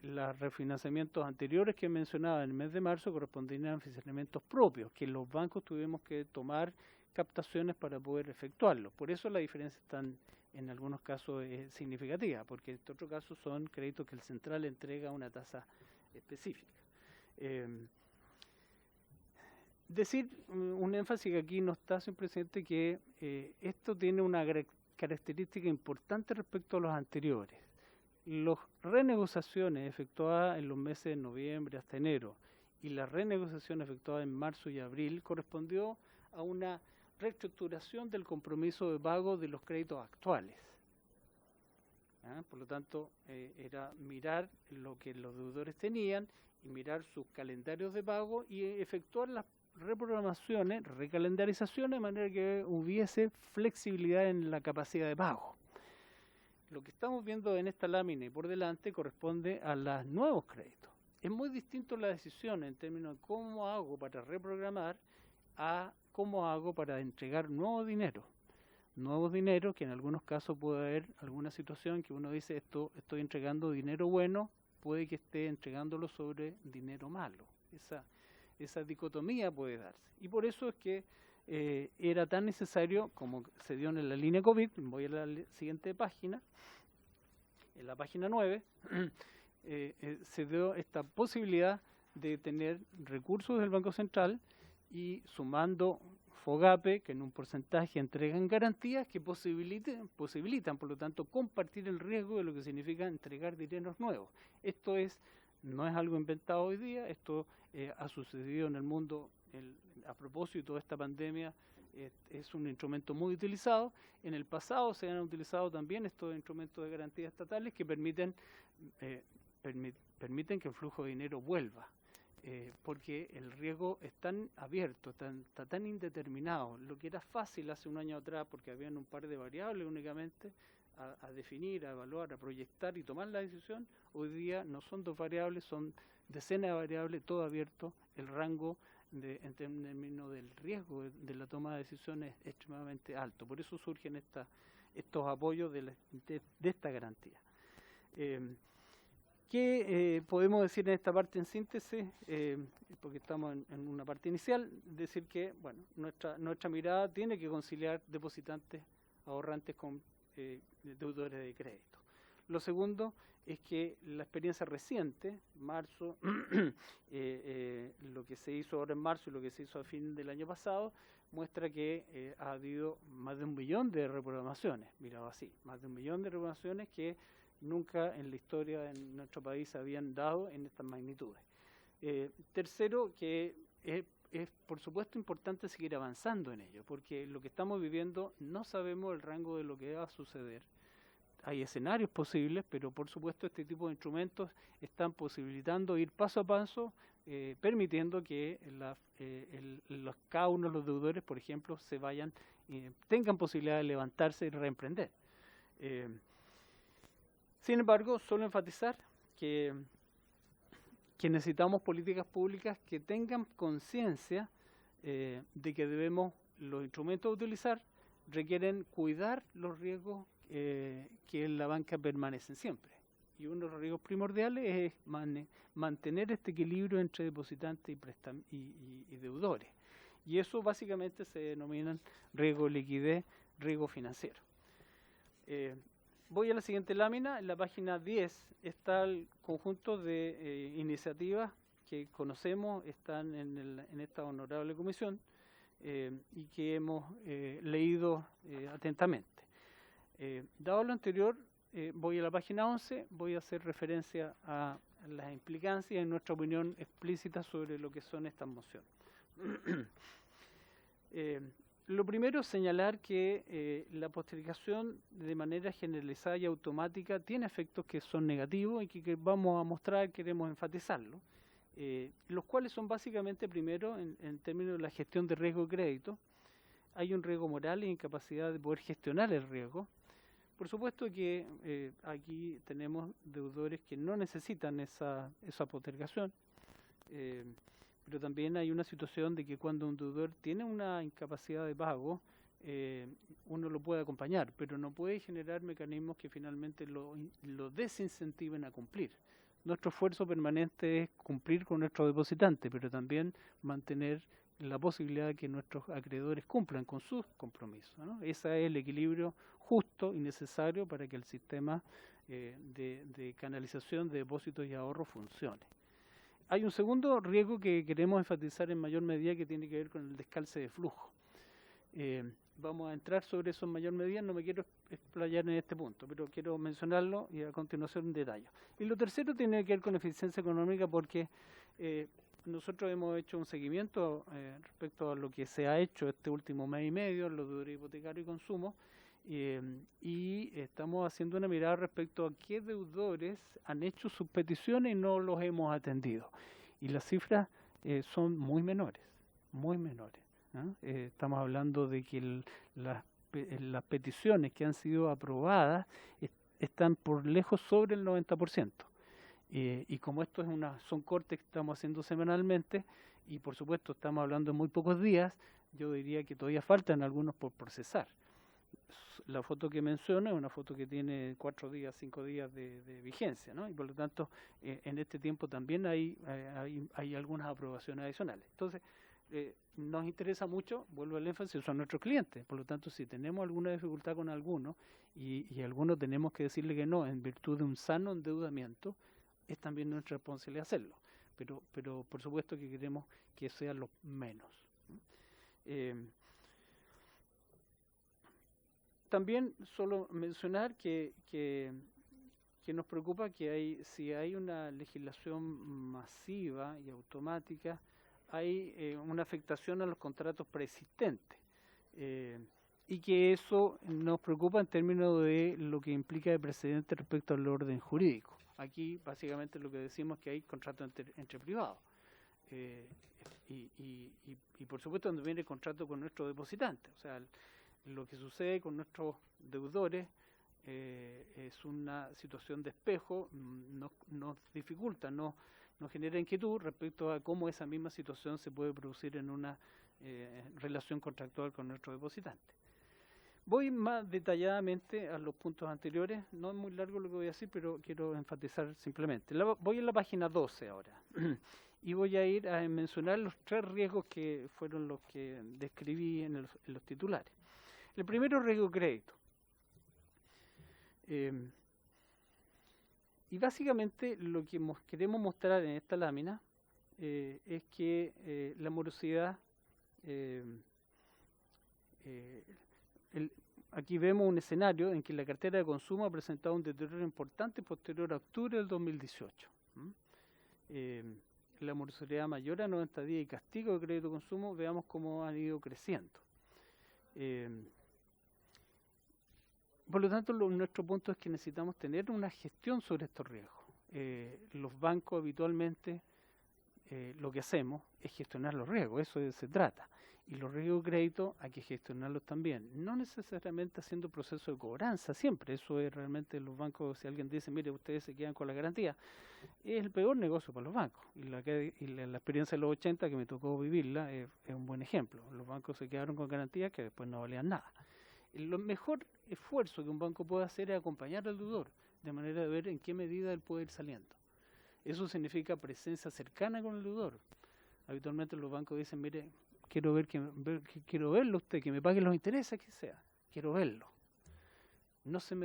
Los refinanciamientos anteriores que mencionaba en el mes de marzo correspondían a financiamientos propios, que los bancos tuvimos que tomar captaciones para poder efectuarlo. Por eso la diferencia está en algunos casos es significativa, porque en otros casos son créditos que el Central entrega a una tasa específica. Decir un énfasis que aquí no está, señor presidente, que esto tiene una característica importante respecto a los anteriores. Las renegociaciones efectuadas en los meses de noviembre hasta enero y la renegociación efectuada en marzo y abril correspondió a una reestructuración del compromiso de pago de los créditos actuales. Por lo tanto, era mirar lo que los deudores tenían y mirar sus calendarios de pago y efectuar las reprogramaciones, recalendarizaciones, de manera que hubiese flexibilidad en la capacidad de pago. Lo que estamos viendo en esta lámina y por delante corresponde a los nuevos créditos. Es muy distinto la decisión en términos de cómo hago para reprogramar a cómo hago para entregar nuevos dineros que en algunos casos puede haber alguna situación que uno dice estoy entregando dinero bueno, puede que esté entregándolo sobre dinero malo. Esa dicotomía puede darse. Y por eso es que era tan necesario, como se dio en la línea COVID, voy a la siguiente página, en la página 9, se dio esta posibilidad de tener recursos del Banco Central y sumando FOGAPE, que en un porcentaje entregan garantías que posibilitan, por lo tanto, compartir el riesgo de lo que significa entregar dineros nuevos. Esto no es algo inventado hoy día, esto ha sucedido en el mundo a propósito de esta pandemia, es un instrumento muy utilizado. En el pasado se han utilizado también estos instrumentos de garantía estatales que permiten que el flujo de dinero vuelva. Porque el riesgo es tan abierto, está tan indeterminado. Lo que era fácil hace un año atrás, porque habían un par de variables únicamente a definir, a evaluar, a proyectar y tomar la decisión, hoy día no son 2 variables, son decenas de variables, todo abierto. El rango en términos del riesgo de la toma de decisiones es extremadamente alto. Por eso surgen estos apoyos de esta garantía. ¿Qué podemos decir en esta parte en síntesis? Porque estamos en una parte inicial, decir que nuestra mirada tiene que conciliar depositantes, ahorrantes con deudores de crédito. Lo segundo es que la experiencia reciente, marzo, lo que se hizo ahora en marzo y lo que se hizo a fin del año pasado, muestra que ha habido más de 1 millón de reprogramaciones, mirado así, más de 1 millón de reprogramaciones que nunca en la historia de nuestro país se habían dado en estas magnitudes. Tercero, que es por supuesto importante seguir avanzando en ello, porque lo que estamos viviendo no sabemos el rango de lo que va a suceder. Hay escenarios posibles, pero por supuesto este tipo de instrumentos están posibilitando ir paso a paso, permitiendo que cada uno de los deudores, por ejemplo, tengan posibilidad de levantarse y reemprender. Sin embargo, solo enfatizar que necesitamos políticas públicas que tengan conciencia de que los instrumentos a utilizar requieren cuidar los riesgos que en la banca permanecen siempre. Y uno de los riesgos primordiales es mantener este equilibrio entre depositantes y deudores. Y eso básicamente se denominan riesgo de liquidez riesgo financiero. Voy a la siguiente lámina. En la página 10 está el conjunto de iniciativas que conocemos, están en esta honorable comisión y que hemos leído atentamente. Dado lo anterior, voy a la página 11, voy a hacer referencia a las implicancias, en nuestra opinión explícita, sobre lo que son estas mociones. Lo primero es señalar que la postergación de manera generalizada y automática tiene efectos que son negativos y que vamos a mostrar, queremos enfatizarlo, los cuales son básicamente, primero, en términos de la gestión de riesgo de crédito, hay un riesgo moral e incapacidad de poder gestionar el riesgo. Por supuesto que aquí tenemos deudores que no necesitan esa postergación, pero también hay una situación de que cuando un deudor tiene una incapacidad de pago, uno lo puede acompañar, pero no puede generar mecanismos que finalmente lo desincentiven a cumplir. Nuestro esfuerzo permanente es cumplir con nuestros depositantes, pero también mantener la posibilidad de que nuestros acreedores cumplan con sus compromisos, ¿no? Ese es el equilibrio justo y necesario para que el sistema de canalización de depósitos y ahorros funcione. Hay un segundo riesgo que queremos enfatizar en mayor medida, que tiene que ver con el descalce de flujo. Vamos a entrar sobre eso en mayor medida, no me quiero explayar en este punto, pero quiero mencionarlo y a continuación en detalle. Y lo tercero tiene que ver con eficiencia económica, porque nosotros hemos hecho un seguimiento respecto a lo que se ha hecho este último mes y medio en los deudores hipotecarios y consumo, y estamos haciendo una mirada respecto a qué deudores han hecho sus peticiones y no los hemos atendido. Y las cifras son muy menores, ¿no? Estamos hablando de que las peticiones que han sido aprobadas están por lejos sobre el 90%. Y como esto son cortes que estamos haciendo semanalmente, y por supuesto estamos hablando de muy pocos días, yo diría que todavía faltan algunos por procesar. La foto que menciono es una foto que tiene 4 días, 5 días de vigencia, ¿no? Y por lo tanto, en este tiempo también hay algunas aprobaciones adicionales. Entonces, nos interesa mucho, vuelvo al énfasis, son nuestros clientes. Por lo tanto, si tenemos alguna dificultad con alguno y algunos tenemos que decirle que no, en virtud de un sano endeudamiento, es también nuestra responsabilidad hacerlo. Pero por supuesto que queremos que sean los menos. También solo mencionar que nos preocupa que si hay una legislación masiva y automática, hay una afectación a los contratos preexistentes, y que eso nos preocupa en términos de lo que implica de precedente respecto al orden jurídico. Aquí básicamente lo que decimos es que hay contratos entre privados, y por supuesto donde viene el contrato con nuestros depositantes. O sea, lo que sucede con nuestros deudores es una situación de espejo, nos dificulta, nos genera inquietud respecto a cómo esa misma situación se puede producir en una relación contractual con nuestros depositantes. Voy más detalladamente a los puntos anteriores, no es muy largo lo que voy a decir, pero quiero enfatizar simplemente. Voy en la página 12 ahora, y voy a ir a mencionar los 3 riesgos que fueron los que describí en los titulares. El primero es riesgo de crédito. Y básicamente lo que queremos mostrar en esta lámina es que la morosidad, aquí vemos un escenario en que la cartera de consumo ha presentado un deterioro importante posterior a octubre del 2018. La morosidad mayor a 90 días y castigo de crédito de consumo, veamos cómo han ido creciendo. Por lo tanto, nuestro punto es que necesitamos tener una gestión sobre estos riesgos. Los bancos habitualmente lo que hacemos es gestionar los riesgos, eso se trata. Y los riesgos de crédito hay que gestionarlos también, no necesariamente haciendo proceso de cobranza siempre. Eso es realmente los bancos, si alguien dice, mire, ustedes se quedan con la garantía, es el peor negocio para los bancos. Y la experiencia de los 80, que me tocó vivirla, es un buen ejemplo. Los bancos se quedaron con garantías que después no valían nada. Lo mejor esfuerzo que un banco puede hacer es acompañar al deudor, de manera de ver en qué medida él puede ir saliendo. Eso significa presencia cercana con el deudor. Habitualmente los bancos dicen, mire, quiero verlo usted, que me pague los intereses, que sea, quiero verlo. No se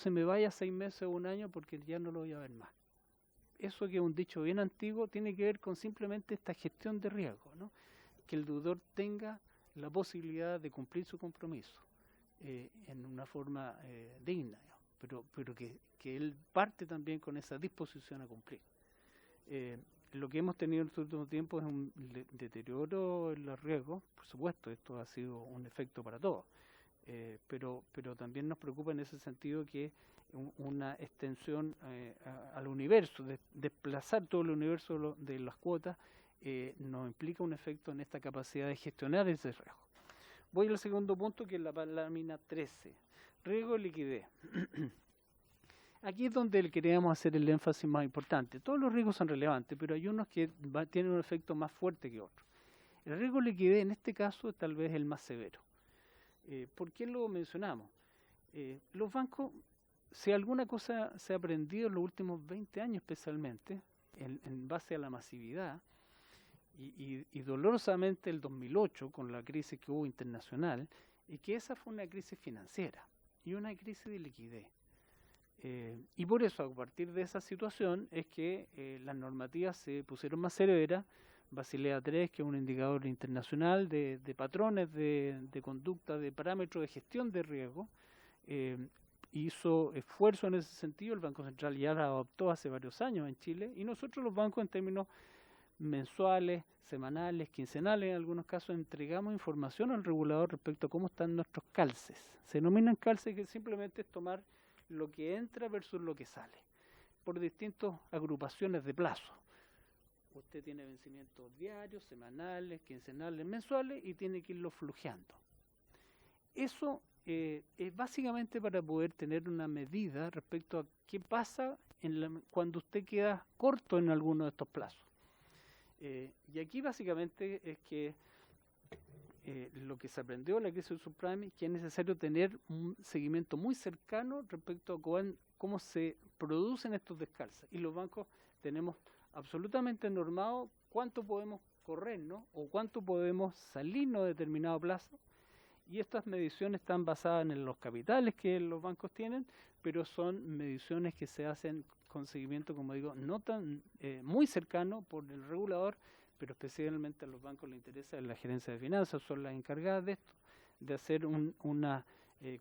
me vaya 6 meses o un año porque ya no lo voy a ver más. Eso, que es un dicho bien antiguo, tiene que ver con simplemente esta gestión de riesgo, ¿no? Que el deudor tenga la posibilidad de cumplir su compromiso en una forma digna, ¿no? pero que él parte también con esa disposición a cumplir. Lo que hemos tenido en estos últimos tiempos es un deterioro en los riesgos. Por supuesto, esto ha sido un efecto para todos, pero también nos preocupa en ese sentido que una extensión al universo, desplazar todo el universo de las cuotas, nos implica un efecto en esta capacidad de gestionar ese riesgo. Voy al segundo punto, que es la lámina 13, riesgo y liquidez. Aquí es donde queríamos hacer el énfasis más importante. Todos los riesgos son relevantes, pero hay unos que tienen un efecto más fuerte que otros. El riesgo de liquidez en este caso es tal vez el más severo. ¿Por qué lo mencionamos? Los bancos, si alguna cosa se ha aprendido en los últimos 20 años especialmente, en base a la masividad, y dolorosamente el 2008 con la crisis que hubo internacional, y que esa fue una crisis financiera y una crisis de liquidez. Y por eso, a partir de esa situación, es que las normativas se pusieron más severas. Basilea III, que es un indicador internacional de patrones de conducta, de parámetros de gestión de riesgo, hizo esfuerzo en ese sentido. El Banco Central ya la adoptó hace varios años en Chile, y nosotros los bancos, en términos mensuales, semanales, quincenales, en algunos casos, entregamos información al regulador respecto a cómo están nuestros calces. Se denominan calces, que simplemente es tomar lo que entra versus lo que sale, por distintas agrupaciones de plazo. Usted tiene vencimientos diarios, semanales, quincenales, mensuales, y tiene que irlo flujeando. Eso es básicamente para poder tener una medida respecto a qué pasa cuando usted queda corto en alguno de estos plazos. Y aquí básicamente es que lo que se aprendió en la crisis del subprime es que es necesario tener un seguimiento muy cercano respecto a cómo se producen estos descalces. Y los bancos tenemos absolutamente normado cuánto podemos corrernos o cuánto podemos salirnos de determinado plazo. Y estas mediciones están basadas en los capitales que los bancos tienen, pero son mediciones que se hacen con seguimiento, como digo, no tan muy cercano por el regulador, pero especialmente a los bancos les interesa la gerencia de finanzas, son las encargadas de esto, de hacer una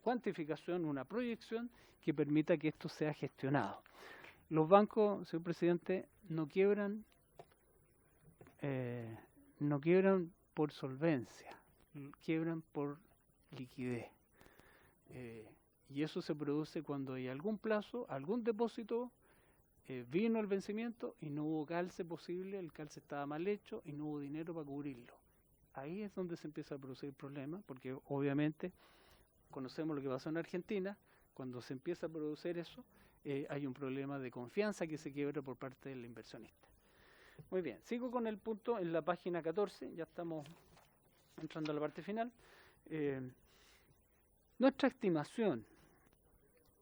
cuantificación, una proyección que permita que esto sea gestionado. Los bancos, señor presidente, no quiebran por solvencia, quiebran por liquidez. Y eso se produce cuando hay algún plazo, algún depósito, vino el vencimiento y no hubo calce posible, el calce estaba mal hecho y no hubo dinero para cubrirlo. Ahí es donde se empieza a producir el problema, porque obviamente conocemos lo que pasó en Argentina. Cuando se empieza a producir eso, hay un problema de confianza que se quiebra por parte del inversionista. Muy bien, sigo con el punto en la página 14, ya estamos entrando a la parte final. Nuestra estimación,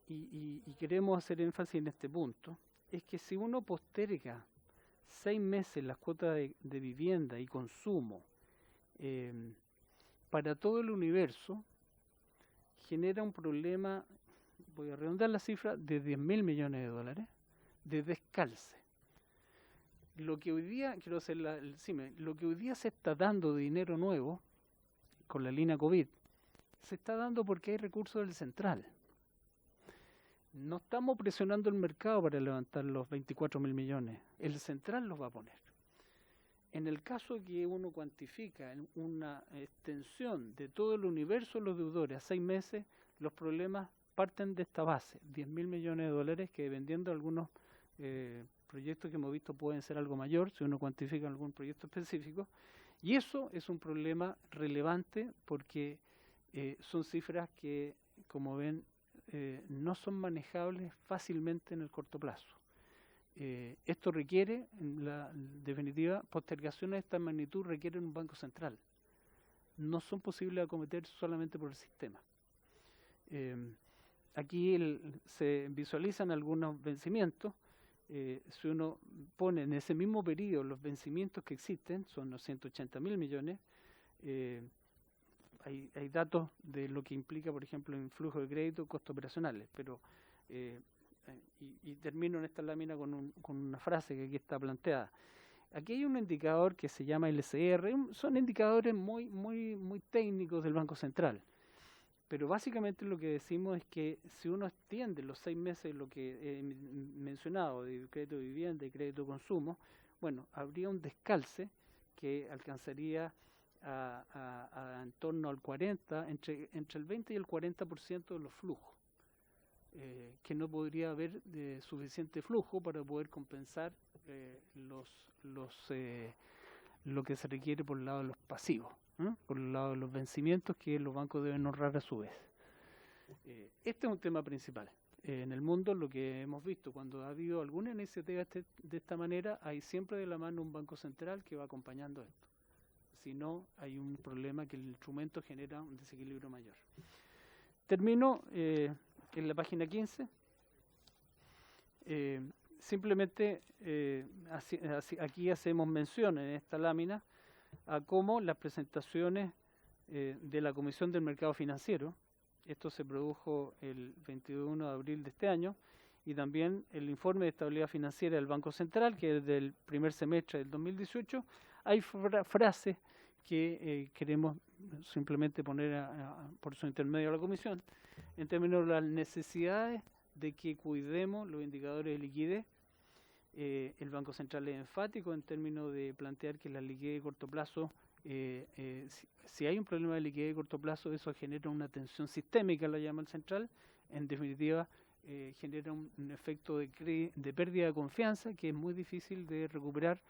y queremos hacer énfasis en este punto, es que si uno posterga 6 meses las cuotas de vivienda y consumo para todo el universo, genera un problema, voy a redondear la cifra, de 10.000 millones de dólares de descalce. Lo que hoy día, quiero hacer lo que hoy día se está dando de dinero nuevo con la línea COVID, se está dando porque hay recursos del central. No estamos presionando el mercado para levantar los 24.000 millones. El central los va a poner. En el caso que uno cuantifica una extensión de todo el universo de los deudores a 6 meses, los problemas parten de esta base, 10.000 millones de dólares, que dependiendo de algunos proyectos que hemos visto pueden ser algo mayor, si uno cuantifica algún proyecto específico. Y eso es un problema relevante porque son cifras que, como ven, no son manejables fácilmente en el corto plazo. Esto requiere, en la definitiva, postergaciones de esta magnitud requieren un banco central. No son posibles de acometer solamente por el sistema. Aquí se visualizan algunos vencimientos. Si uno pone en ese mismo periodo los vencimientos que existen, son los 180.000 millones, hay datos de lo que implica, por ejemplo, en flujo de crédito, costos operacionales, pero y termino en esta lámina con una frase que aquí está planteada. Aquí hay un indicador que se llama LCR, son indicadores muy técnicos del Banco Central, pero básicamente lo que decimos es que si uno extiende los 6 meses, lo que he mencionado, de crédito de vivienda y crédito de consumo, bueno, habría un descalce que alcanzaría a en torno al 40, entre el 20 y el 40% de los flujos, que no podría haber suficiente flujo para poder compensar lo que se requiere por el lado de los pasivos, por el lado de los vencimientos que los bancos deben honrar a su vez. Este es un tema principal. En el mundo lo que hemos visto, cuando ha habido alguna iniciativa de esta manera, hay siempre de la mano un banco central que va acompañando esto. Si no, hay un problema que el instrumento genera un desequilibrio mayor. Termino en la página 15. Simplemente aquí hacemos mención en esta lámina a cómo las presentaciones de la Comisión del Mercado Financiero, esto se produjo el 21 de abril de este año, y también el informe de estabilidad financiera del Banco Central, que es del primer semestre del 2018, hay frases que queremos simplemente poner por su intermedio a la Comisión, en términos de las necesidades de que cuidemos los indicadores de liquidez. El Banco Central es enfático en términos de plantear que la liquidez de corto plazo, si hay un problema de liquidez de corto plazo, eso genera una tensión sistémica, la llama el Central. En definitiva, genera un efecto de pérdida de confianza que es muy difícil de recuperar,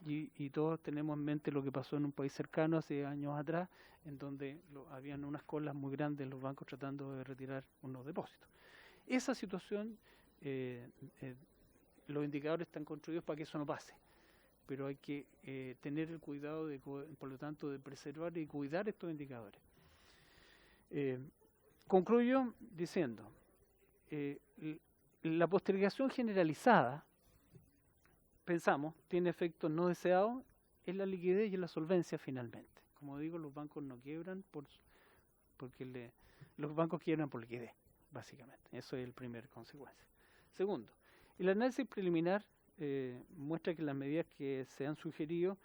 y todos tenemos en mente lo que pasó en un país cercano hace años atrás, en donde habían unas colas muy grandes en los bancos tratando de retirar unos depósitos. Esa situación, los indicadores están construidos para que eso no pase, pero hay que tener el cuidado, por lo tanto, de preservar y cuidar estos indicadores. Concluyo diciendo, la postergación generalizada, pensamos, tiene efectos no deseados en la liquidez y en la solvencia finalmente. Como digo, los bancos no quiebran porque los bancos quiebran por liquidez, básicamente. Eso es el primer consecuencia. Segundo, el análisis preliminar muestra que las medidas que se han sugerido,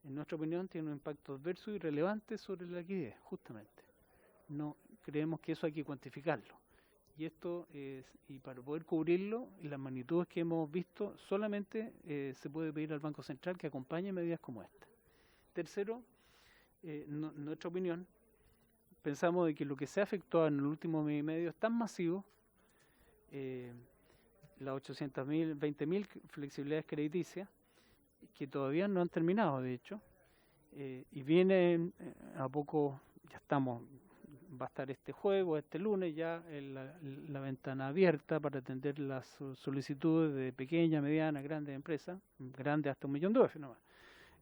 en nuestra opinión, tienen un impacto adverso y relevante sobre la liquidez, justamente. No creemos que eso hay que cuantificarlo. Y para poder cubrirlo, en las magnitudes que hemos visto, solamente se puede pedir al Banco Central que acompañe medidas como esta. Tercero, nuestra opinión, pensamos de que lo que se ha efectuado en el último mes y medio es tan masivo, las 20.000 flexibilidades crediticias, que todavía no han terminado, de hecho, y vienen a poco, va a estar este jueves o este lunes ya la ventana abierta para atender las solicitudes de pequeña, mediana, grandes empresas, grandes hasta 1 millón de UF nomás.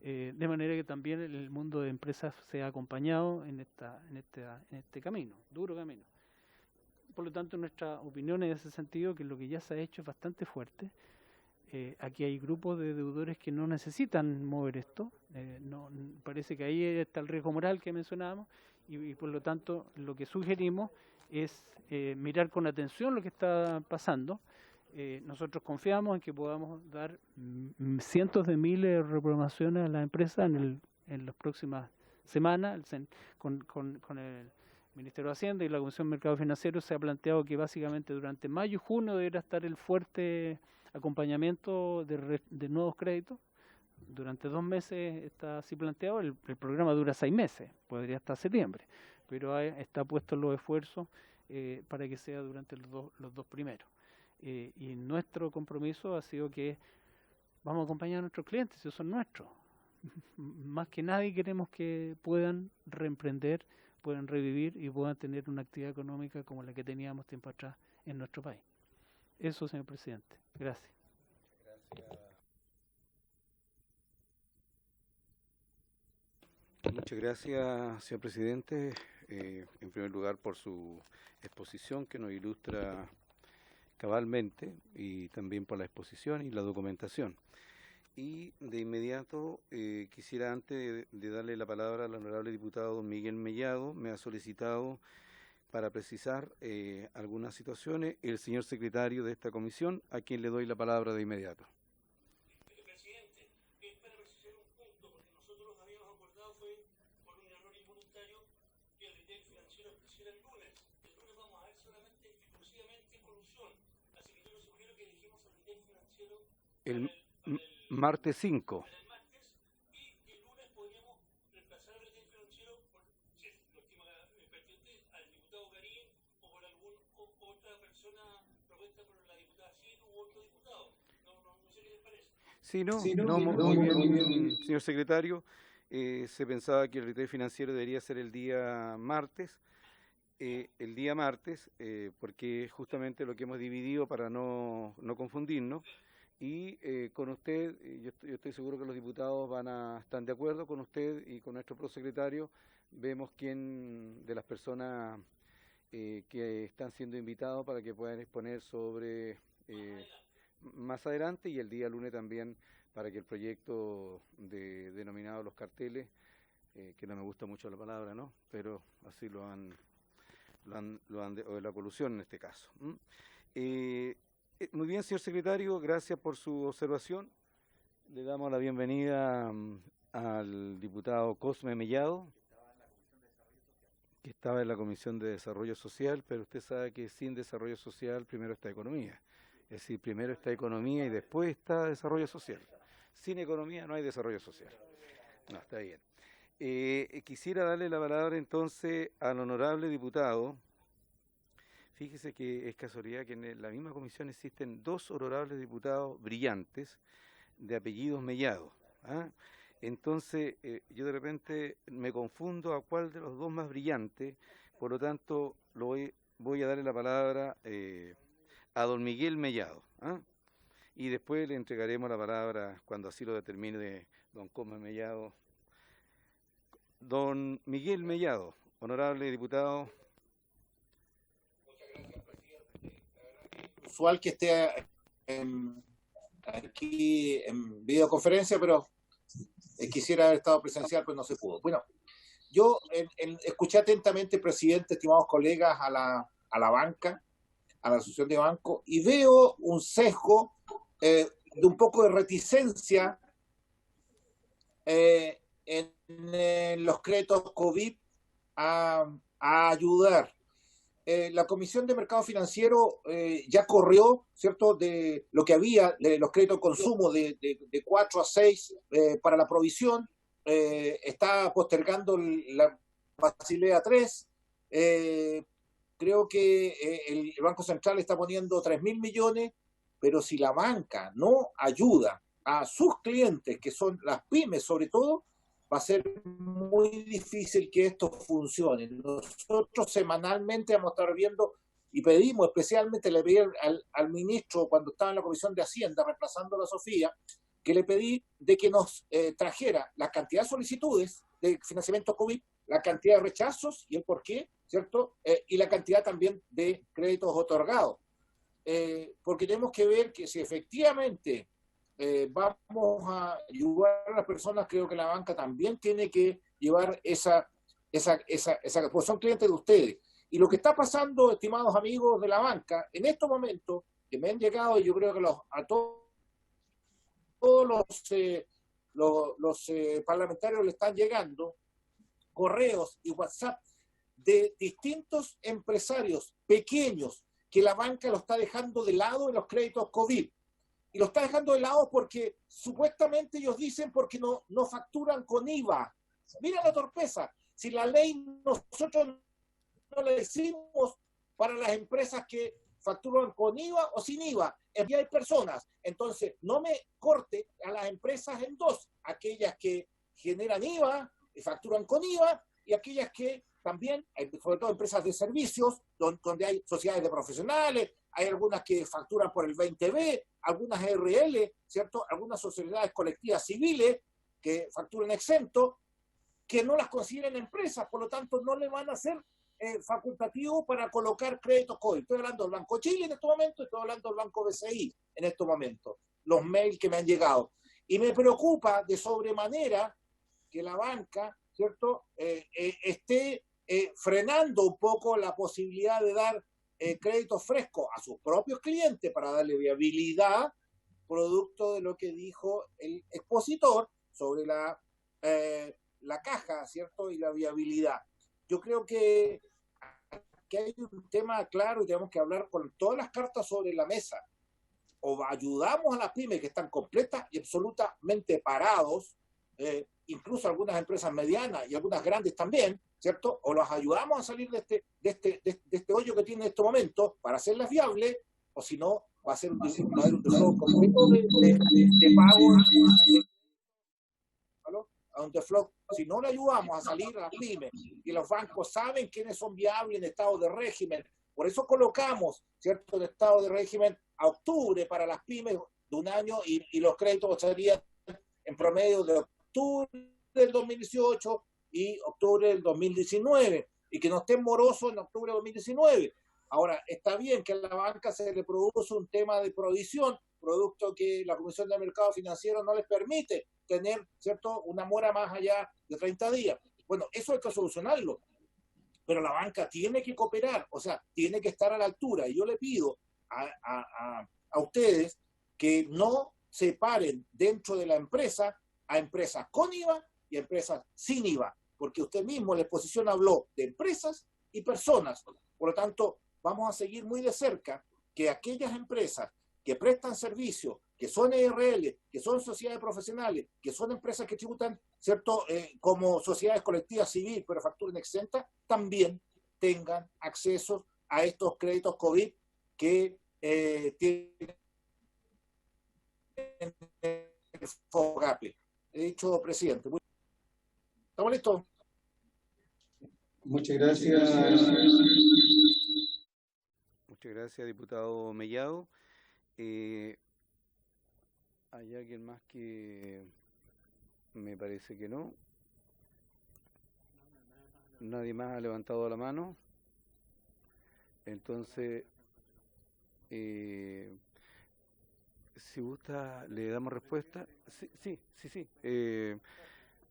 De manera que también el mundo de empresas se ha acompañado en este camino, duro camino. Por lo tanto, nuestra opinión en ese sentido, que lo que ya se ha hecho es bastante fuerte. Aquí hay grupos de deudores que no necesitan mover esto. Parece que ahí está el riesgo moral que mencionábamos, y por lo tanto lo que sugerimos es mirar con atención lo que está pasando. Nosotros confiamos en que podamos dar cientos de miles de reprogramaciones a las empresas en las próximas semanas. Con el Ministerio de Hacienda y la Comisión de Mercado Financiero se ha planteado que básicamente durante mayo y junio deberá estar el fuerte acompañamiento de nuevos créditos. Durante 2 meses está así planteado, el programa dura 6 meses, podría hasta septiembre, pero está puesto los esfuerzos para que sea durante los 2 primeros. Y nuestro compromiso ha sido que vamos a acompañar a nuestros clientes, esos son nuestros. Más que nadie queremos que puedan reemprender, puedan revivir y puedan tener una actividad económica como la que teníamos tiempo atrás en nuestro país. Eso, señor presidente. Gracias. Muchas gracias, señor presidente. En primer lugar, por su exposición que nos ilustra cabalmente, y también por la exposición y la documentación. Y de inmediato quisiera, antes de darle la palabra al honorable diputado don Miguel Mellado, me ha solicitado para precisar algunas situaciones el señor secretario de esta comisión, a quien le doy la palabra de inmediato. Presidente, es para precisar un punto, porque nosotros habíamos acordado, fue por un error involuntario, que el retail financiero apareciera el lunes. El lunes vamos a ver solamente, exclusivamente colusión. Así que yo les sugiero que elegimos al retail financiero El martes 5. para el martes, y el lunes podríamos reemplazar al retail financiero por, si lo estima el presidente, al diputado Garín o por alguna otra persona propuesta por la diputada Cid u otro diputado. No sé qué les parece. Sí, muy bien, señor secretario. Se pensaba que el retail financiero debería ser el día martes, porque es justamente lo que hemos dividido para no confundirnos. Y con usted, yo estoy seguro que los diputados están de acuerdo con usted y con nuestro prosecretario. Vemos quién de las personas que están siendo invitados para que puedan exponer sobre más adelante, y el día lunes también para que el proyecto denominado Los Carteles, que no me gusta mucho la palabra, ¿no? Pero así o la colusión en este caso. Muy bien, señor secretario, gracias por su observación. Le damos la bienvenida al diputado Cosme Mellado, que estaba en la Comisión de Desarrollo Social, pero usted sabe que sin desarrollo social primero está economía. Es decir, primero está economía y después está desarrollo social. Sin economía no hay desarrollo social. No, está bien. Quisiera darle la palabra entonces al honorable diputado. Fíjese que es casualidad que en la misma comisión existen dos honorables diputados brillantes de apellidos Mellado. ¿Ah? Entonces, yo de repente me confundo a cuál de los dos más brillantes, por lo tanto, voy a darle la palabra a don Miguel Mellado. ¿Ah? Y después le entregaremos la palabra, cuando así lo determine don Cosme Mellado. Don Miguel Mellado, honorable diputado. Usual que esté aquí en videoconferencia, pero quisiera haber estado presencial, pues no se pudo. Bueno, yo escuché atentamente, presidente, estimados colegas, a la banca, a la asociación de bancos, y veo un sesgo de un poco de reticencia en los créditos COVID a ayudar. La Comisión de Mercado Financiero ya corrió, ¿cierto?, de lo que había, de los créditos de consumo de 4 a 6 para la provisión, está postergando la Basilea 3. Creo que el Banco Central está poniendo 3.000 millones, pero si la banca no ayuda a sus clientes, que son las pymes sobre todo, va a ser muy difícil que esto funcione. Nosotros semanalmente vamos a estar viendo y pedimos, especialmente le pedí al ministro cuando estaba en la Comisión de Hacienda, reemplazando a la Sofía, que le pedí de que nos trajera la cantidad de solicitudes de financiamiento COVID, la cantidad de rechazos y el por qué, ¿cierto? Y la cantidad también de créditos otorgados. Porque tenemos que ver que si efectivamente vamos a ayudar a las personas, creo que la banca también tiene que llevar esa pues son clientes de ustedes. Y lo que está pasando, estimados amigos de la banca, en estos momentos, que me han llegado, y yo creo que a todos los parlamentarios le están llegando correos y WhatsApp de distintos empresarios pequeños que la banca lo está dejando de lado en los créditos COVID. Y lo está dejando de lado porque supuestamente ellos dicen porque no facturan con IVA. Mira la torpeza. Si la ley nosotros no la decimos para las empresas que facturan con IVA o sin IVA, ya hay personas. Entonces, no me corte a las empresas en dos. Aquellas que generan IVA y facturan con IVA y aquellas que también, sobre todo empresas de servicios, donde hay sociedades de profesionales, hay algunas que facturan por el 20B, algunas RL, ¿cierto? Algunas sociedades colectivas civiles que facturan exento, que no las consideren empresas, por lo tanto no le van a hacer facultativo para colocar créditos COVID. Estoy hablando del Banco Chile en este momento, estoy hablando del Banco BCI en este momento, los mails que me han llegado. Y me preocupa de sobremanera que la banca, ¿cierto?, esté frenando un poco la posibilidad de dar créditos frescos a sus propios clientes para darle viabilidad, producto de lo que dijo el expositor sobre la caja, ¿cierto?, y la viabilidad. Yo creo que hay un tema claro y tenemos que hablar con todas las cartas sobre la mesa. O ayudamos a las pymes que están completas y absolutamente parados, incluso algunas empresas medianas y algunas grandes también, ¿cierto? O los ayudamos a salir de este hoyo que tiene en este momento para hacerlas viables, o si no, va a ser un default completo de pago. A un default. Si no le ayudamos a salir a las pymes y los bancos saben quiénes son viables en estado de régimen, por eso colocamos, ¿cierto?, el estado de régimen a octubre para las pymes de un año y los créditos serían en promedio de octubre del 2018 y octubre del 2019, y que no estén morosos en octubre del 2019. Ahora, está bien que a la banca se le produce un tema de provisión, producto que la Comisión de Mercado Financiero no les permite tener, ¿cierto?, una mora más allá de 30 días. Bueno, eso hay que solucionarlo, pero la banca tiene que cooperar, o sea, tiene que estar a la altura, y yo le pido a ustedes que no separen dentro de la empresa a empresas con IVA y a empresas sin IVA, porque usted mismo en la exposición habló de empresas y personas. Por lo tanto, vamos a seguir muy de cerca que aquellas empresas que prestan servicios, que son ERL, que son sociedades profesionales, que son empresas que tributan, ¿cierto?, como sociedades colectivas civil, pero facturan exenta, también tengan acceso a estos créditos COVID que tienen el FOGAPE. He dicho, presidente. ¿Estamos listos? Muchas gracias. Muchas gracias, diputado Mellado. ¿Hay alguien más que me parece que no? Nadie más ha levantado la mano. Entonces, si gusta, le damos respuesta. Sí.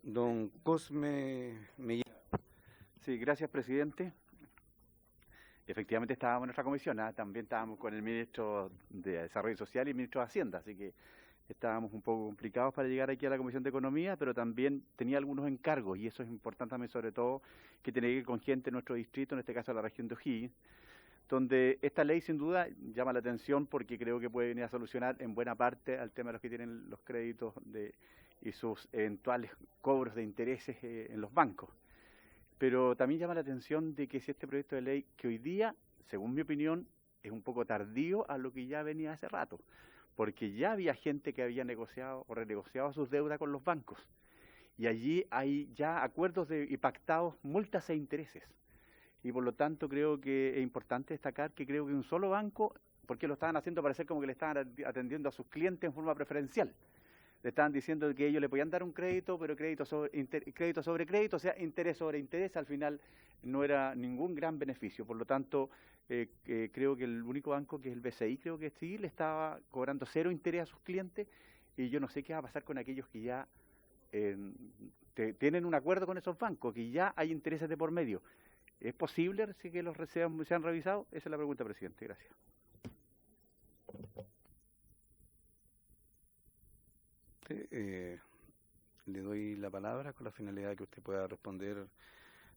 Don Cosme Mellado. Sí, gracias, presidente. Efectivamente estábamos en nuestra comisión, también estábamos con el ministro de Desarrollo Social y el ministro de Hacienda, así que estábamos un poco complicados para llegar aquí a la Comisión de Economía, pero también tenía algunos encargos, y eso es importante también, sobre todo, que tiene que ir con gente en nuestro distrito, en este caso la región de O'Higgins, donde esta ley sin duda llama la atención porque creo que puede venir a solucionar en buena parte al tema de los que tienen los créditos y sus eventuales cobros de intereses en los bancos. Pero también llama la atención de que si este proyecto de ley, que hoy día, según mi opinión, es un poco tardío a lo que ya venía hace rato, porque ya había gente que había negociado o renegociado sus deudas con los bancos, y allí hay ya acuerdos y pactados multas e intereses, y por lo tanto creo que es importante destacar que creo que un solo banco, porque lo estaban haciendo parecer como que le estaban atendiendo a sus clientes en forma preferencial. Le estaban diciendo que ellos le podían dar un crédito, pero crédito sobre crédito, o sea, interés sobre interés, al final no era ningún gran beneficio. Por lo tanto, creo que el único banco, que es el BCI, creo que sí, le estaba cobrando 0 interés a sus clientes, y yo no sé qué va a pasar con aquellos que ya tienen un acuerdo con esos bancos, que ya hay intereses de por medio. ¿Es posible que los sean revisados? Esa es la pregunta, presidente. Gracias. Le doy la palabra con la finalidad de que usted pueda responder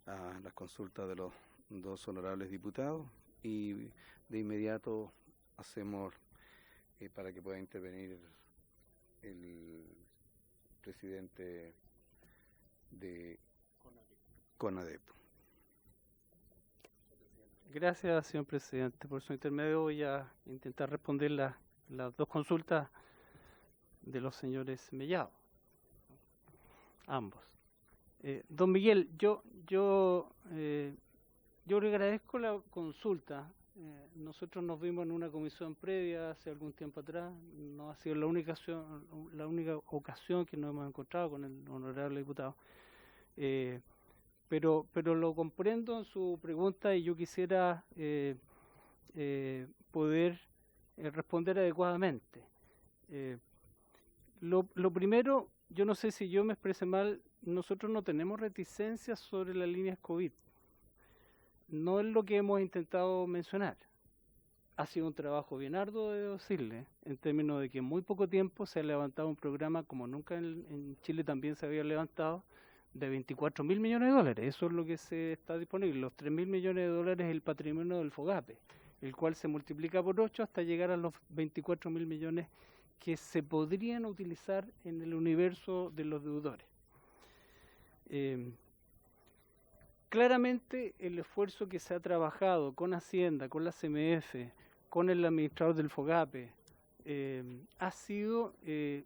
a las consultas de los dos honorables diputados, y de inmediato hacemos para que pueda intervenir el presidente de CONADEP. Gracias, señor presidente. Por su intermedio voy a intentar responder las dos consultas de los señores Mellado, ambos. Don Miguel, yo le agradezco la consulta. Nosotros nos vimos en una comisión previa hace algún tiempo atrás. No ha sido la única ocasión que nos hemos encontrado con el honorable diputado. Pero lo comprendo en su pregunta, y yo quisiera poder responder adecuadamente. Lo primero, yo no sé si yo me expresé mal, nosotros no tenemos reticencias sobre las líneas COVID. No es lo que hemos intentado mencionar. Ha sido un trabajo bien arduo, debo decirle, en términos de que en muy poco tiempo se ha levantado un programa como nunca en Chile también se había levantado, de 24.000 millones de dólares. Eso es lo que se está disponible. Los 3.000 millones de dólares es el patrimonio del FOGAPE, el cual se multiplica por 8 hasta llegar a los 24.000 millones que se podrían utilizar en el universo de los deudores. Claramente el esfuerzo que se ha trabajado con Hacienda, con la CMF, con el administrador del FOGAPE, ha sido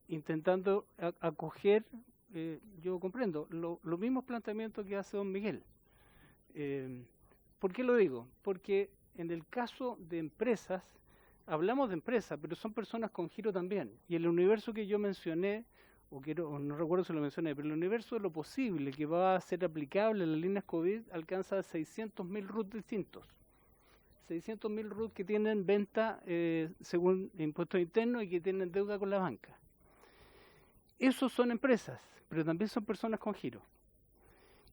intentando acoger, yo comprendo, los mismos planteamientos que hace don Miguel. ¿Por qué lo digo? Porque en el caso de empresas, hablamos de empresas, pero son personas con giro también. Y el universo que yo mencioné, o no recuerdo si lo mencioné, pero el universo de lo posible que va a ser aplicable a las líneas COVID alcanza 600.000 RUT distintos. 600.000 RUT que tienen venta según impuestos internos y que tienen deuda con la banca. Esos son empresas, pero también son personas con giro.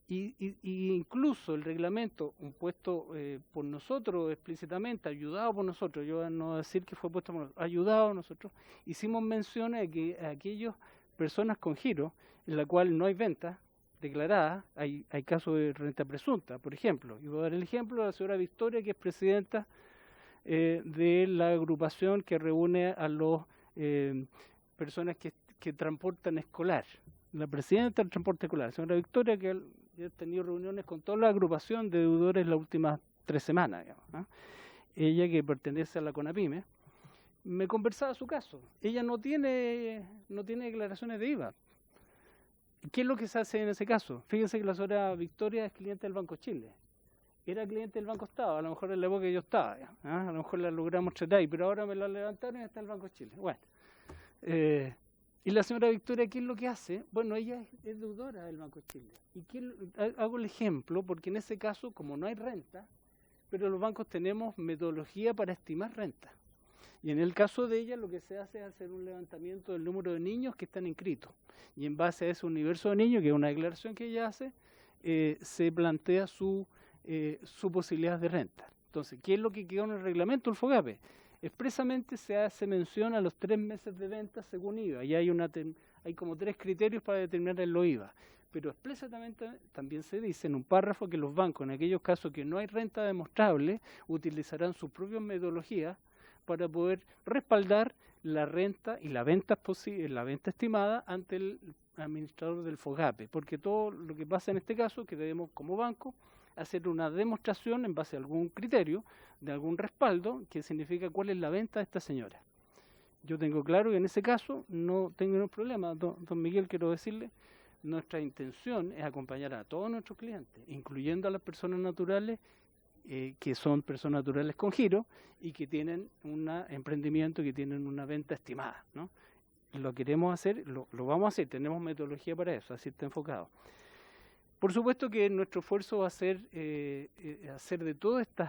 Y incluso el reglamento, puesto por nosotros explícitamente, ayudado por nosotros, yo no voy a decir que fue puesto por nosotros, ayudado a nosotros, hicimos menciones de que aquellas personas con giro, en la cual no hay venta declarada, hay casos de renta presunta, por ejemplo. Y voy a dar el ejemplo de la señora Victoria, que es presidenta de la agrupación que reúne a las personas que transportan escolar. La presidenta del transporte escolar, la señora Victoria, que ha tenido reuniones con toda la agrupación de deudores las últimas 3 semanas, digamos, ¿no? Ella, que pertenece a la CONAPYME, me conversaba su caso. Ella no tiene declaraciones de IVA. ¿Qué es lo que se hace en ese caso? Fíjense que la señora Victoria es cliente del Banco Chile. Era cliente del Banco Estado, a lo mejor en la época que yo estaba, ¿eh? A lo mejor la logramos tratar ahí, pero ahora me la levantaron y está el Banco Chile. Bueno, y la señora Victoria, ¿qué es lo que hace? Bueno, ella es deudora del Banco Chile. ¿Y hago el ejemplo? Porque en ese caso, como no hay renta, pero los bancos tenemos metodología para estimar renta. Y en el caso de ella, lo que se hace es hacer un levantamiento del número de niños que están inscritos. Y en base a ese universo de niños, que es una declaración que ella hace, se plantea su posibilidad de renta. Entonces, ¿qué es lo que quedó en el reglamento del FOGAPE? Expresamente se hace mención a los 3 meses de venta según IVA. Y hay como 3 criterios para determinar el IVA. Pero expresamente también se dice en un párrafo que los bancos, en aquellos casos que no hay renta demostrable, utilizarán sus propias metodologías para poder respaldar la renta y la venta estimada ante el administrador del FOGAPE, porque todo lo que pasa en este caso es que debemos como banco hacer una demostración en base a algún criterio, de algún respaldo, que significa cuál es la venta de esta señora. Yo tengo claro que en ese caso no tengo ningún problema. Don Miguel, quiero decirle, nuestra intención es acompañar a todos nuestros clientes, incluyendo a las personas naturales, que son personas naturales con giro y que tienen un emprendimiento, que tienen una venta estimada, ¿no? Lo queremos hacer, lo vamos a hacer, tenemos metodología para eso, así está enfocado. Por supuesto que nuestro esfuerzo va a ser hacer de todo este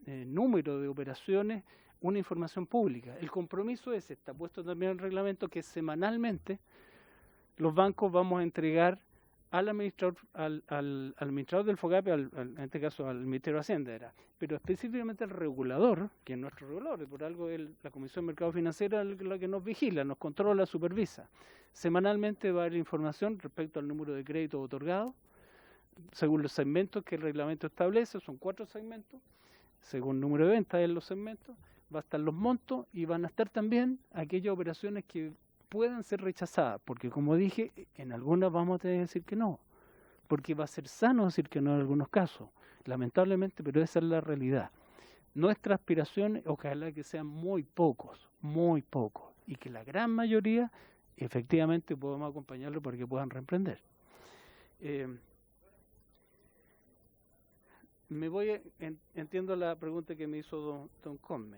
número de operaciones una información pública. El compromiso está puesto también en el reglamento, que semanalmente los bancos vamos a entregar al administrador del FOGAPE, en este caso al Ministerio de Hacienda, pero específicamente al regulador, que es nuestro regulador, y por algo la Comisión de Mercado Financiero es la que nos vigila, nos controla, supervisa. Semanalmente va a haber información respecto al número de créditos otorgados, según los segmentos que el reglamento establece, son 4 segmentos, según el número de ventas en los segmentos, va a estar los montos y van a estar también aquellas operaciones que puedan ser rechazadas, porque como dije, en algunas vamos a tener que decir que no, porque va a ser sano decir que no en algunos casos, lamentablemente, pero esa es la realidad. Nuestra aspiración, ojalá que sean muy pocos, y que la gran mayoría efectivamente podamos acompañarlo para que puedan reemprender. Entiendo la pregunta que me hizo don Cosme.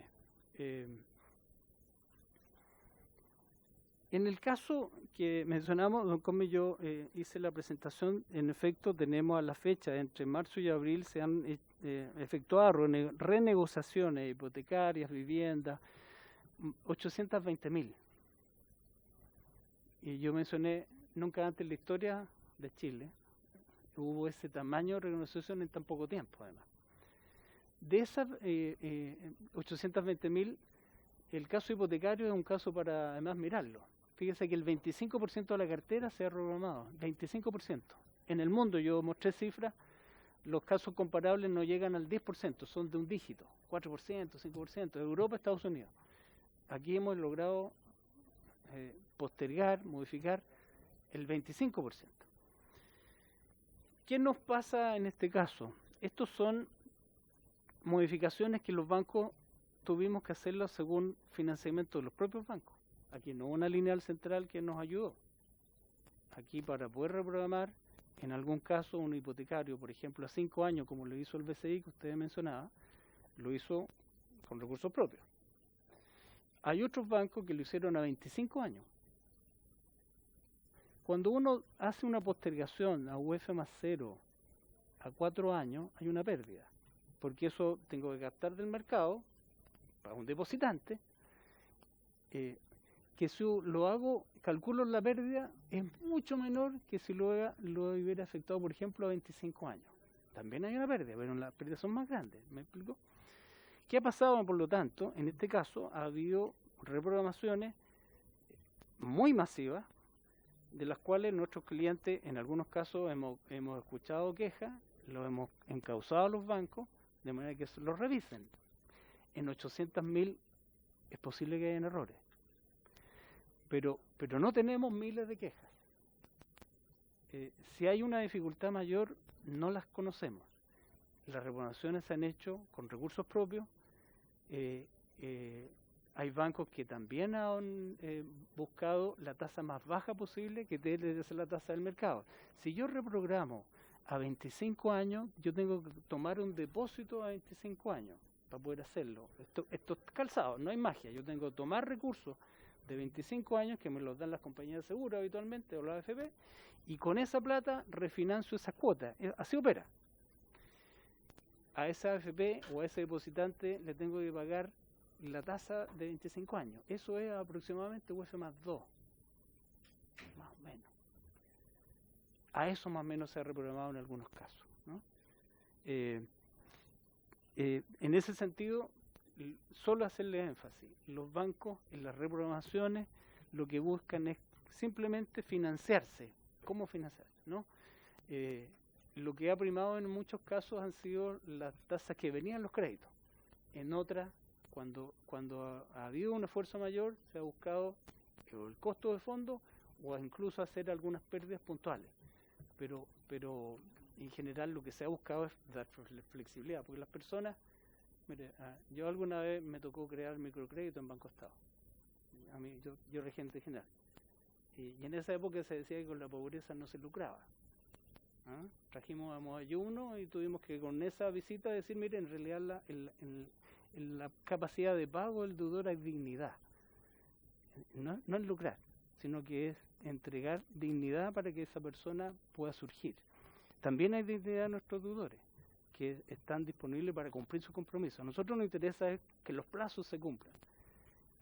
En el caso que mencionamos, don Cosme, yo hice la presentación, en efecto tenemos a la fecha, entre marzo y abril se han efectuado renegociaciones hipotecarias, viviendas, 820.000. Y yo mencioné, nunca antes en la historia de Chile hubo ese tamaño de reconocimiento en tan poco tiempo, además. De esas 820.000, el caso hipotecario es un caso para además mirarlo. Fíjese que el 25% de la cartera se ha reprogramado, 25%. En el mundo, yo mostré cifras, los casos comparables no llegan al 10%, son de un dígito, 4%, 5%, de Europa, Estados Unidos. Aquí hemos logrado postergar, modificar el 25%. ¿Qué nos pasa en este caso? Estos son modificaciones que los bancos tuvimos que hacerlas según financiamiento de los propios bancos. Aquí no hubo una lineal central que nos ayudó. Aquí para poder reprogramar, en algún caso un hipotecario, por ejemplo, a 5 años, como lo hizo el BCI que usted mencionaba, lo hizo con recursos propios. Hay otros bancos que lo hicieron a 25 años. Cuando uno hace una postergación a UF más 0 a 4 años, hay una pérdida, porque eso tengo que captar del mercado para un depositante, que si lo hago, calculo la pérdida, es mucho menor que si lo hubiera afectado, por ejemplo, a 25 años. También hay una pérdida, pero las pérdidas son más grandes, ¿me explico? ¿Qué ha pasado, por lo tanto? En este caso ha habido reprogramaciones muy masivas, de las cuales nuestros clientes, en algunos casos, hemos escuchado quejas, lo hemos encauzado a los bancos, de manera que los revisen. En 800.000 es posible que hayan errores, pero no tenemos miles de quejas. Si hay una dificultad mayor, no las conocemos. Las reprogramaciones se han hecho con recursos propios. Hay bancos que también han buscado la tasa más baja posible, que debe ser la tasa del mercado. Si yo reprogramo a 25 años, yo tengo que tomar un depósito a 25 años para poder hacerlo. Esto es calzado, no hay magia. Yo tengo que tomar recursos de 25 años que me los dan las compañías de seguro habitualmente o la AFP, y con esa plata refinancio esas cuotas. Así opera. A esa AFP o a ese depositante le tengo que pagar la tasa de 25 años. Eso es aproximadamente UF más 2. Más o menos. A eso más o menos se ha reprogramado en algunos casos, ¿no? En ese sentido, solo hacerle énfasis. Los bancos en las reprogramaciones lo que buscan es simplemente financiarse. ¿Cómo financiarse? ¿No? Lo que ha primado en muchos casos han sido las tasas que venían los créditos. En otras, cuando ha habido un esfuerzo mayor, se ha buscado el costo de fondo o incluso hacer algunas pérdidas puntuales. Pero en general lo que se ha buscado es dar flexibilidad, porque las personas, mire, yo alguna vez me tocó crear microcrédito en Banco Estado. A mí, yo regente general. Y en esa época se decía que con la pobreza no se lucraba. Trajimos a Moayuno y tuvimos que con esa visita decir, mire, en realidad la capacidad de pago del deudor es dignidad. No es lucrar, sino que es entregar dignidad para que esa persona pueda surgir. También hay dignidad de nuestros deudores, que están disponibles para cumplir su compromiso. A nosotros nos interesa es que los plazos se cumplan,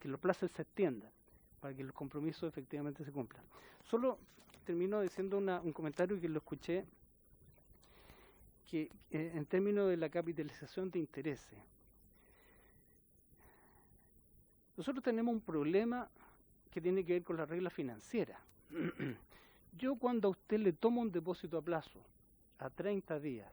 que los plazos se extiendan, para que los compromisos efectivamente se cumplan. Solo termino diciendo un comentario que lo escuché, que en términos de la capitalización de intereses, nosotros tenemos un problema que tiene que ver con la regla financiera. Yo cuando a usted le tomo un depósito a plazo, a 30 días,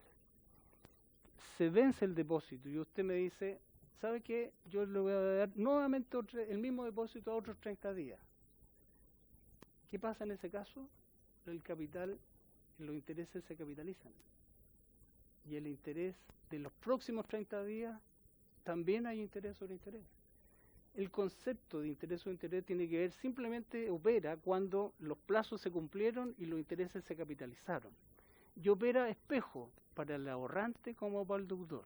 se vence el depósito y usted me dice, ¿sabe qué? Yo le voy a dar nuevamente el mismo depósito a otros 30 días. ¿Qué pasa en ese caso? El capital, los intereses se capitalizan. Y el interés de los próximos 30 días, también hay interés sobre interés. El concepto de interés sobre interés tiene que ver, simplemente opera cuando los plazos se cumplieron y los intereses se capitalizaron. Y opera espejo para el ahorrante como para el deudor.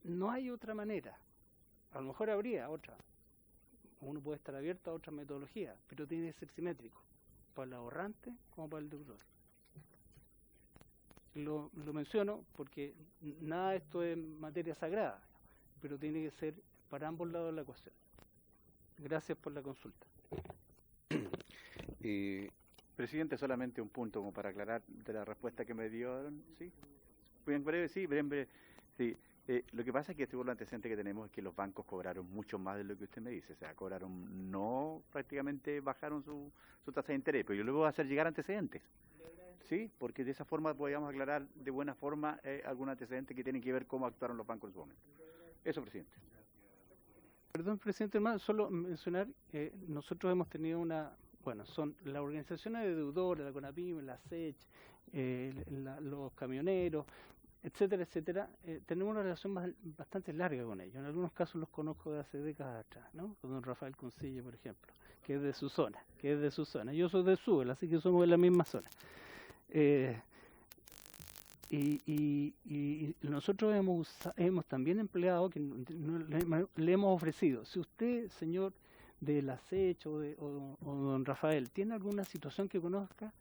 No hay otra manera. A lo mejor habría otra. Uno puede estar abierto a otra metodología, pero tiene que ser simétrico, para el ahorrante como para el deudor. Lo menciono porque nada de esto es materia sagrada, pero tiene que ser para ambos lados de la ecuación. Gracias por la consulta. Presidente, solamente un punto como para aclarar de la respuesta que me dio, ¿sí? Bien breve, sí, breve. Sí. Lo que pasa es que según los antecedentes que tenemos es que los bancos cobraron mucho más de lo que usted me dice, o sea, cobraron, no prácticamente bajaron su tasa de interés, pero yo le voy a hacer llegar antecedentes, ¿sí? Porque de esa forma podríamos aclarar de buena forma algún antecedente que tienen que ver cómo actuaron los bancos en su momento. Eso, presidente. Perdón, presidente, hermano, solo mencionar, nosotros hemos tenido son las organizaciones de deudores, la CONAPYME, la SECH, los camioneros, etcétera, etcétera, tenemos una relación bastante larga con ellos. En algunos casos los conozco de hace décadas atrás, ¿no? Con don Rafael Concilla, por ejemplo, que es de su zona, Yo soy de Súbel, así que somos de la misma zona. Y nosotros hemos también empleado, que le hemos ofrecido, si usted, señor de la SECH o don Rafael, tiene alguna situación que conozca,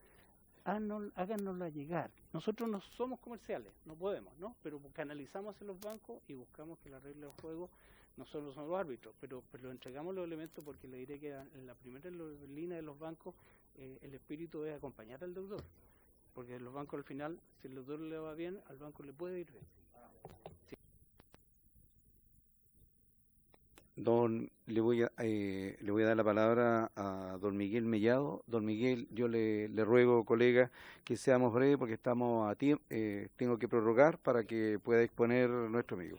háganosla llegar. Nosotros no somos comerciales, no podemos, ¿no? Pero canalizamos en los bancos y buscamos que la regla del juego, nosotros somos los árbitros, pero entregamos los elementos porque le diré que en la primera línea de los bancos el espíritu es acompañar al deudor. Porque los bancos al final, si el deudor le va bien, al banco le puede ir bien. Sí. Le voy a dar la palabra a don Miguel Mellado. Don Miguel, yo le ruego, colega, que seamos breves porque estamos a tiempo. Tengo que prorrogar para que pueda exponer nuestro amigo.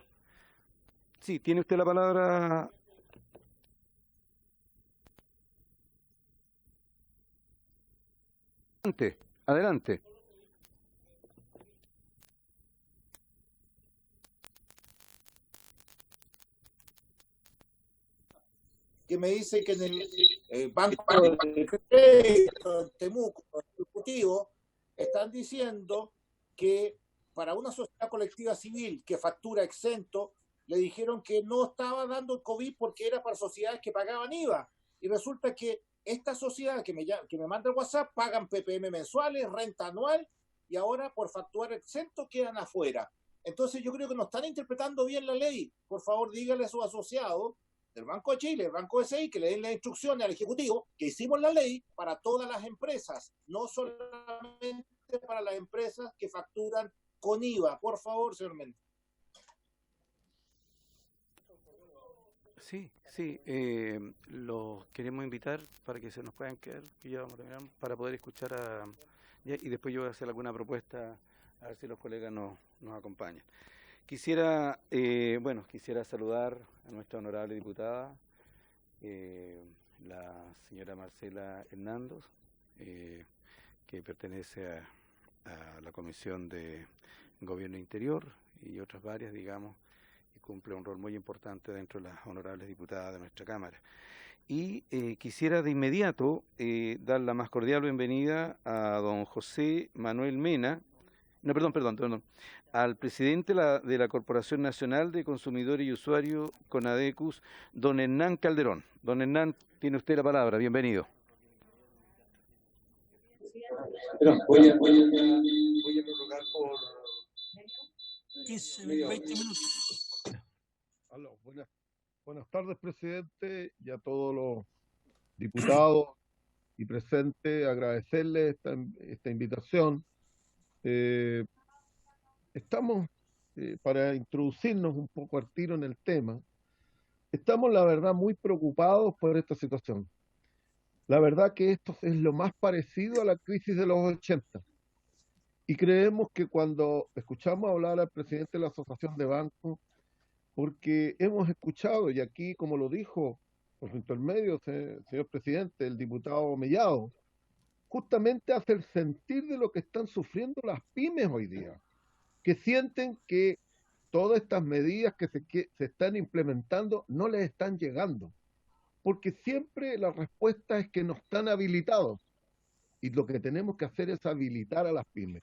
Sí, tiene usted la palabra. Adelante. Que me dice que en el Banco de Crédito, en Temuco, el Ejecutivo, están diciendo que para una sociedad colectiva civil que factura exento, le dijeron que no estaba dando el COVID porque era para sociedades que pagaban IVA. Y resulta que esta sociedad que me manda el WhatsApp pagan PPM mensuales, renta anual, y ahora por facturar exento quedan afuera. Entonces yo creo que no están interpretando bien la ley. Por favor, dígale a sus asociados del Banco de Chile, el Banco de SI, que le den las instrucciones al Ejecutivo, que hicimos la ley para todas las empresas, no solamente para las empresas que facturan con IVA. Por favor, señor Méndez. Sí, los queremos invitar para que se nos puedan quedar, que ya vamos a terminar, para poder escuchar y después yo voy a hacer alguna propuesta, a ver si los colegas nos acompañan. Quisiera saludar a nuestra honorable diputada, la señora Marcela Hernández, que pertenece a la Comisión de Gobierno Interior y otras varias, digamos, y cumple un rol muy importante dentro de las honorables diputadas de nuestra Cámara. Y quisiera de inmediato dar la más cordial bienvenida a don José Manuel Mena, al presidente de la Corporación Nacional de Consumidores y Usuarios, CONADECUS, don Hernán Calderón. Don Hernán, tiene usted la palabra, bienvenido. Voy a prolongar por 15, 20 minutos. Aló, buenas tardes, presidente, y a todos los diputados y presentes, agradecerles esta invitación. Estamos, para introducirnos un poco al tiro en el tema, estamos, la verdad, muy preocupados por esta situación. La verdad que esto es lo más parecido a la crisis de los 80. Y creemos que cuando escuchamos hablar al presidente de la Asociación de Bancos, porque hemos escuchado, y aquí, como lo dijo por su intermedio, señor presidente, el diputado Mellado, justamente hace el sentir de lo que están sufriendo las pymes hoy día, que sienten que todas estas medidas que se están implementando no les están llegando, porque siempre la respuesta es que no están habilitados, y lo que tenemos que hacer es habilitar a las pymes.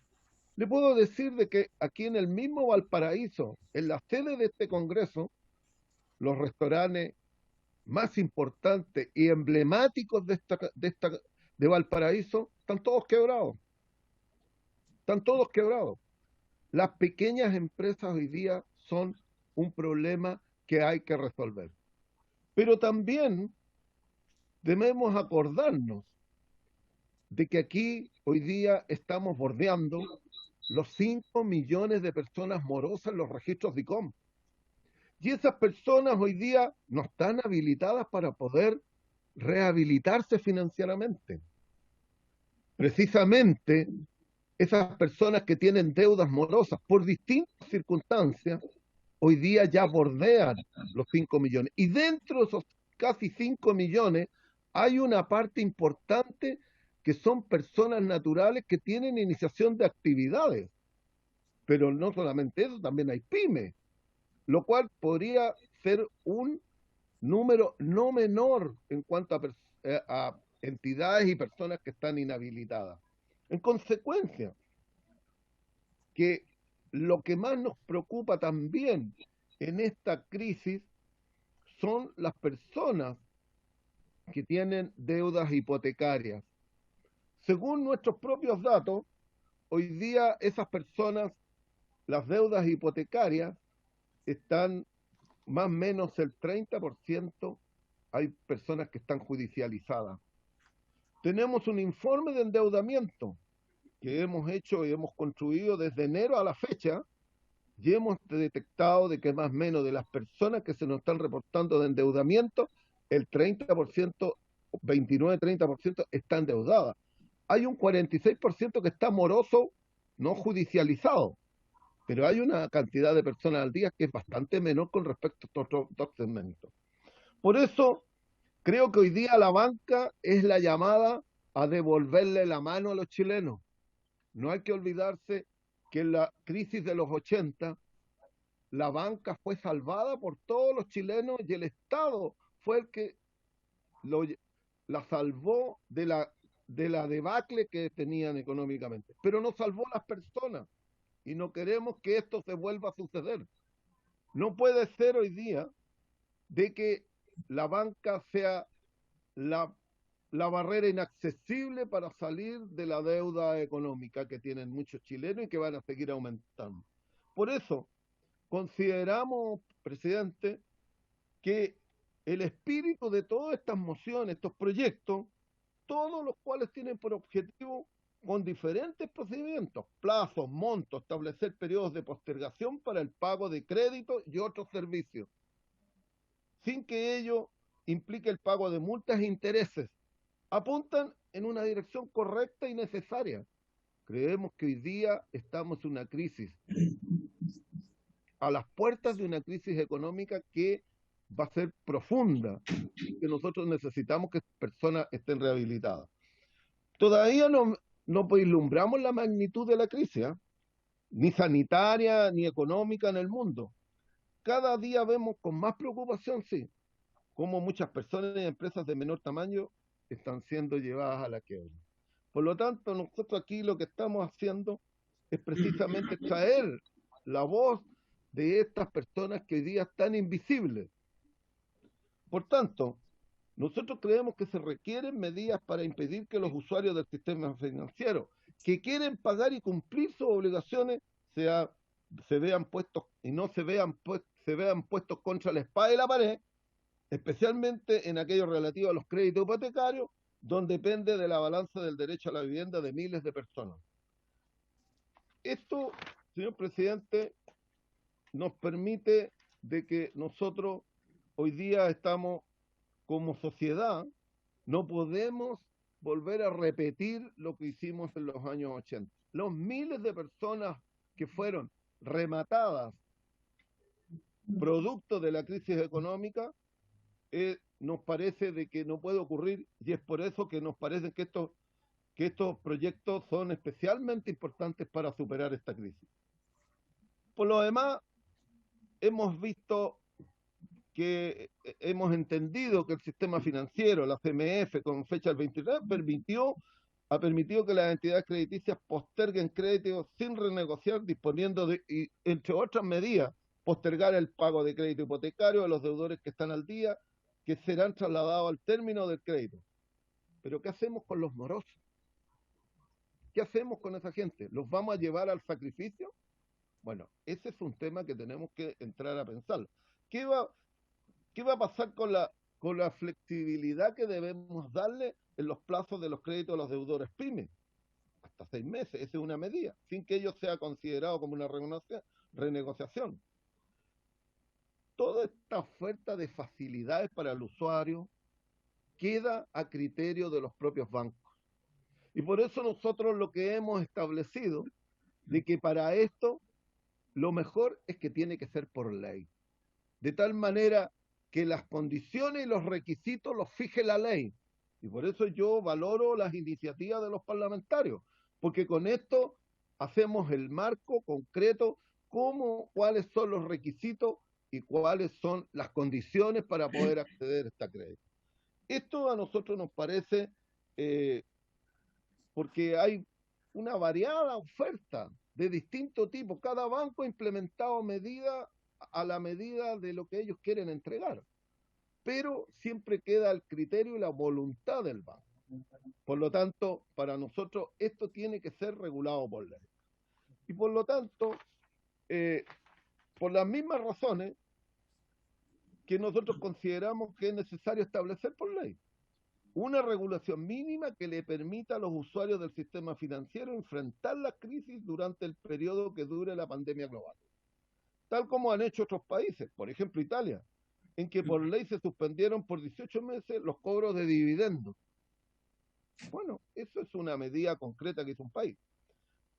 Le puedo decir de que aquí en el mismo Valparaíso, en la sede de este congreso, los restaurantes más importantes y emblemáticos de Valparaíso están todos quebrados. Están todos quebrados. Las pequeñas empresas hoy día son un problema que hay que resolver. Pero también debemos acordarnos de que aquí hoy día estamos bordeando los 5 millones de personas morosas en los registros de ICOM. Y esas personas hoy día no están habilitadas para poder rehabilitarse financieramente. Precisamente esas personas que tienen deudas morosas por distintas circunstancias, hoy día ya bordean los 5 millones. Y dentro de esos casi 5 millones hay una parte importante que son personas naturales que tienen iniciación de actividades. Pero no solamente eso, también hay pymes, lo cual podría ser un número no menor en cuanto a entidades y personas que están inhabilitadas. En consecuencia, que lo que más nos preocupa también en esta crisis son las personas que tienen deudas hipotecarias. Según nuestros propios datos, hoy día esas personas, las deudas hipotecarias, están más o menos el 30%, hay personas que están judicializadas. Tenemos un informe de endeudamiento que hemos hecho y hemos construido desde enero a la fecha, y hemos detectado de que más o menos de las personas que se nos están reportando de endeudamiento, el 30%, 29-30% está endeudada. Hay un 46% que está moroso, no judicializado, pero hay una cantidad de personas al día que es bastante menor con respecto a estos otros dos segmentos. Por eso, creo que hoy día la banca es la llamada a devolverle la mano a los chilenos. No hay que olvidarse que en la crisis de los 80, la banca fue salvada por todos los chilenos y el Estado fue el que la salvó de la debacle que tenían económicamente. Pero no salvó las personas y no queremos que esto se vuelva a suceder. No puede ser hoy día de que la banca sea la barrera inaccesible para salir de la deuda económica que tienen muchos chilenos y que van a seguir aumentando. Por eso, consideramos, presidente, que el espíritu de todas estas mociones, estos proyectos, todos los cuales tienen por objetivo, con diferentes procedimientos, plazos, montos, establecer periodos de postergación para el pago de créditos y otros servicios, sin que ello implique el pago de multas e intereses, apuntan en una dirección correcta y necesaria. Creemos que hoy día estamos en una crisis, a las puertas de una crisis económica que va a ser profunda, y que nosotros necesitamos que personas estén rehabilitadas. Todavía no vislumbramos la magnitud de la crisis, ni sanitaria, ni económica en el mundo. Cada día vemos con más preocupación, sí, cómo muchas personas y empresas de menor tamaño están siendo llevadas a la quiebra. Por lo tanto, nosotros aquí lo que estamos haciendo es precisamente traer la voz de estas personas que hoy día están invisibles. Por tanto, nosotros creemos que se requieren medidas para impedir que los usuarios del sistema financiero que quieren pagar y cumplir sus obligaciones se vean puestos y no se vean puestos contra la espada y la pared, especialmente en aquello relativo a los créditos hipotecarios, donde depende de la balanza del derecho a la vivienda de miles de personas. Esto, señor presidente, nos permite de que nosotros hoy día estamos como sociedad, no podemos volver a repetir lo que hicimos en los años 80. Los miles de personas que fueron rematadas producto de la crisis económica, nos parece de que no puede ocurrir, y es por eso que nos parece que estos proyectos son especialmente importantes para superar esta crisis. Por lo demás, hemos visto que hemos entendido que el sistema financiero, la CMF, con fecha del 23, ha permitido que las entidades crediticias posterguen créditos sin renegociar, disponiendo de, y, entre otras medidas, postergar el pago de crédito hipotecario a los deudores que están al día, que serán trasladados al término del crédito. Pero ¿qué hacemos con los morosos? ¿Qué hacemos con esa gente? ¿Los vamos a llevar al sacrificio? Bueno, ese es un tema que tenemos que entrar a pensar. ¿Qué va a pasar con la flexibilidad que debemos darle en los plazos de los créditos a los deudores pymes, hasta 6 meses, esa es una medida, sin que ello sea considerado como una renegociación. Toda esta oferta de facilidades para el usuario queda a criterio de los propios bancos. Y por eso nosotros lo que hemos establecido de que para esto lo mejor es que tiene que ser por ley. De tal manera que las condiciones y los requisitos los fije la ley. Y por eso yo valoro las iniciativas de los parlamentarios, porque con esto hacemos el marco concreto, cuáles son los requisitos y cuáles son las condiciones para poder acceder a esta crédito. Esto a nosotros nos parece, porque hay una variada oferta de distinto tipo. Cada banco ha implementado medidas a la medida de lo que ellos quieren entregar, pero siempre queda el criterio y la voluntad del banco. Por lo tanto, para nosotros esto tiene que ser regulado por ley. Y por lo tanto, por las mismas razones que nosotros consideramos que es necesario establecer por ley una regulación mínima que le permita a los usuarios del sistema financiero enfrentar la crisis durante el periodo que dure la pandemia global, tal como han hecho otros países, por ejemplo Italia, en que por ley se suspendieron por 18 meses los cobros de dividendos. Bueno, eso es una medida concreta que hizo un país.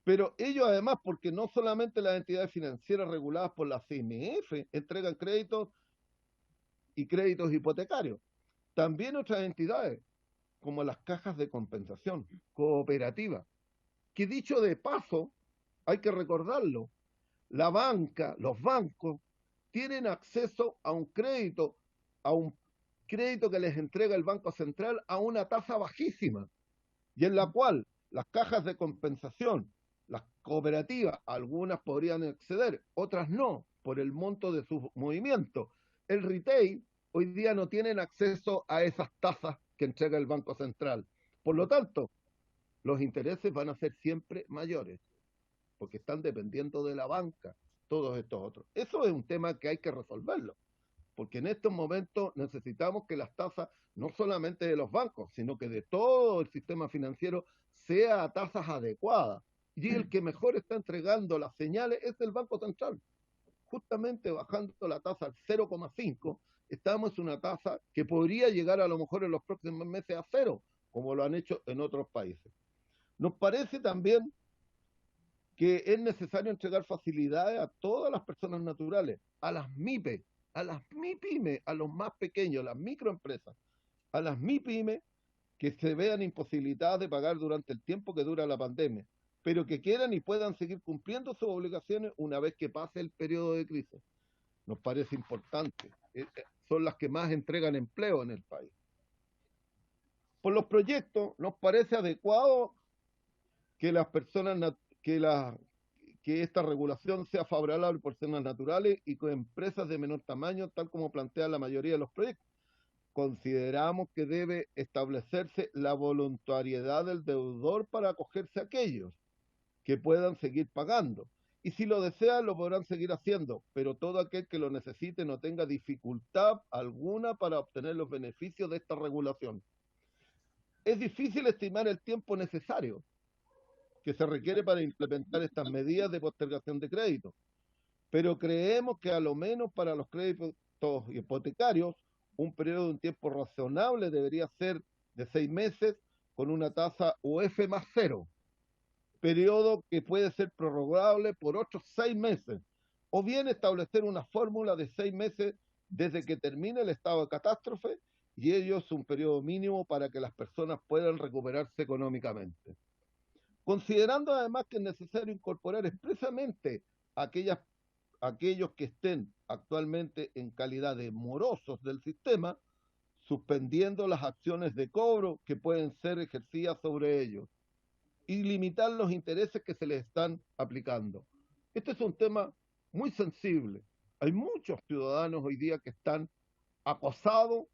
Pero ellos además, porque no solamente las entidades financieras reguladas por la CMF entregan créditos y créditos hipotecarios, también otras entidades, como las cajas de compensación cooperativas, que dicho de paso, hay que recordarlo, la banca, los bancos, tienen acceso a un crédito que les entrega el Banco Central a una tasa bajísima, y en la cual las cajas de compensación, las cooperativas, algunas podrían acceder, otras no, por el monto de sus movimientos. El retail hoy día no tienen acceso a esas tasas que entrega el Banco Central. Por lo tanto, los intereses van a ser siempre mayores, porque están dependiendo de la banca, todos estos otros. Eso es un tema que hay que resolverlo, porque en estos momentos necesitamos que las tasas, no solamente de los bancos, sino que de todo el sistema financiero, sea a tasas adecuadas. Y el que mejor está entregando las señales es el Banco Central. Justamente bajando la tasa al 0,5, estamos en una tasa que podría llegar a lo mejor en los próximos meses a 0, como lo han hecho en otros países. Nos parece también que es necesario entregar facilidades a todas las personas naturales, a las MIPE, a las MIPYME, a los más pequeños, las microempresas, a las MIPYME que se vean imposibilitadas de pagar durante el tiempo que dura la pandemia, pero que quieran y puedan seguir cumpliendo sus obligaciones una vez que pase el periodo de crisis. Nos parece importante. Son las que más entregan empleo en el país. Por los proyectos, nos parece adecuado que las personas, que esta regulación sea favorable a personas naturales y con empresas de menor tamaño, tal como plantea la mayoría de los proyectos. Consideramos que debe establecerse la voluntariedad del deudor para acogerse a aquellos que puedan seguir pagando. Y si lo desean, lo podrán seguir haciendo, pero todo aquel que lo necesite no tenga dificultad alguna para obtener los beneficios de esta regulación. Es difícil estimar el tiempo necesario que se requiere para implementar estas medidas de postergación de crédito, pero creemos que a lo menos para los créditos hipotecarios, un periodo de un tiempo razonable debería ser de 6 meses con una tasa UF más 0, periodo que puede ser prorrogable por otros 6 meses, o bien establecer una fórmula de 6 meses desde que termine el estado de catástrofe, y ello es un periodo mínimo para que las personas puedan recuperarse económicamente. Considerando además que es necesario incorporar expresamente aquellos que estén actualmente en calidad de morosos del sistema, suspendiendo las acciones de cobro que pueden ser ejercidas sobre ellos y limitar los intereses que se les están aplicando. Este es un tema muy sensible. Hay muchos ciudadanos hoy día que están acosados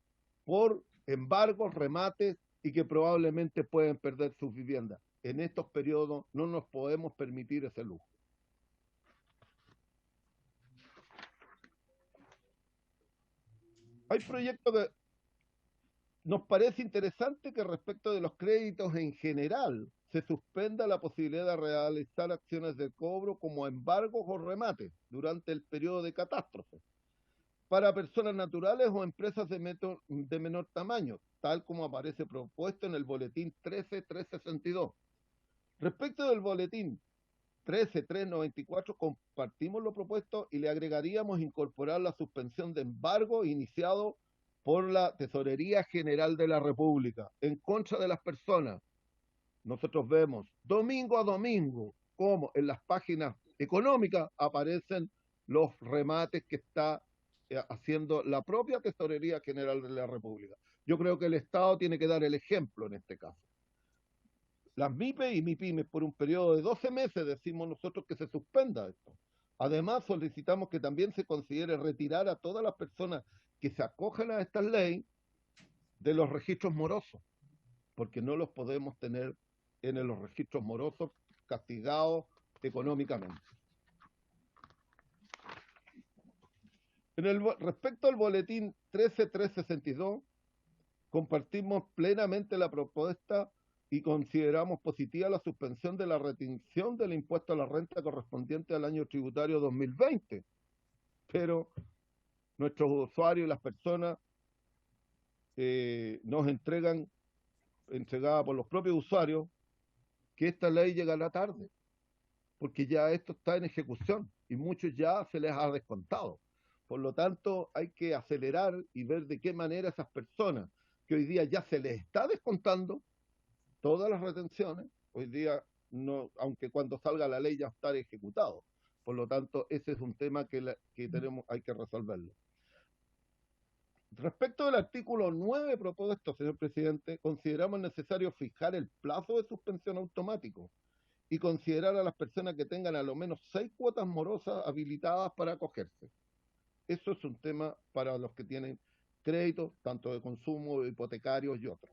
por embargos, remates y que probablemente pueden perder sus viviendas. En estos periodos no nos podemos permitir ese lujo. Hay proyectos Nos parece interesante que respecto de los créditos en general se suspenda la posibilidad de realizar acciones de cobro como embargos o remates durante el periodo de catástrofe para personas naturales o empresas de menor tamaño, tal como aparece propuesto en el boletín 13362. Respecto del boletín 13394, compartimos lo propuesto y le agregaríamos incorporar la suspensión de embargo iniciado por la Tesorería General de la República en contra de las personas. Nosotros vemos domingo a domingo cómo en las páginas económicas aparecen los remates que está haciendo la propia Tesorería General de la República. Yo creo que el Estado tiene que dar el ejemplo en este caso. Las MIPE y MIPYMES por un periodo de 12 meses decimos nosotros que se suspenda esto. Además solicitamos que también se considere retirar a todas las personas que se acogen a esta ley de los registros morosos, porque no los podemos tener en los registros morosos castigados económicamente. Respecto al boletín 13362, compartimos plenamente la propuesta y consideramos positiva la suspensión de la retención del impuesto a la renta correspondiente al año tributario 2020. Pero nuestros usuarios y las personas nos entregada por los propios usuarios, que esta ley llegará tarde, porque ya esto está en ejecución y muchos ya se les ha descontado. Por lo tanto, hay que acelerar y ver de qué manera esas personas que hoy día ya se les está descontando todas las retenciones, hoy día, no, aunque cuando salga la ley ya estará ejecutado. Por lo tanto, ese es un tema que hay que resolverlo. Respecto del artículo 9 propuesto, señor presidente, consideramos necesario fijar el plazo de suspensión automático y considerar a las personas que tengan a lo menos 6 cuotas morosas habilitadas para acogerse. Eso es un tema para los que tienen créditos, tanto de consumo, hipotecarios y otros.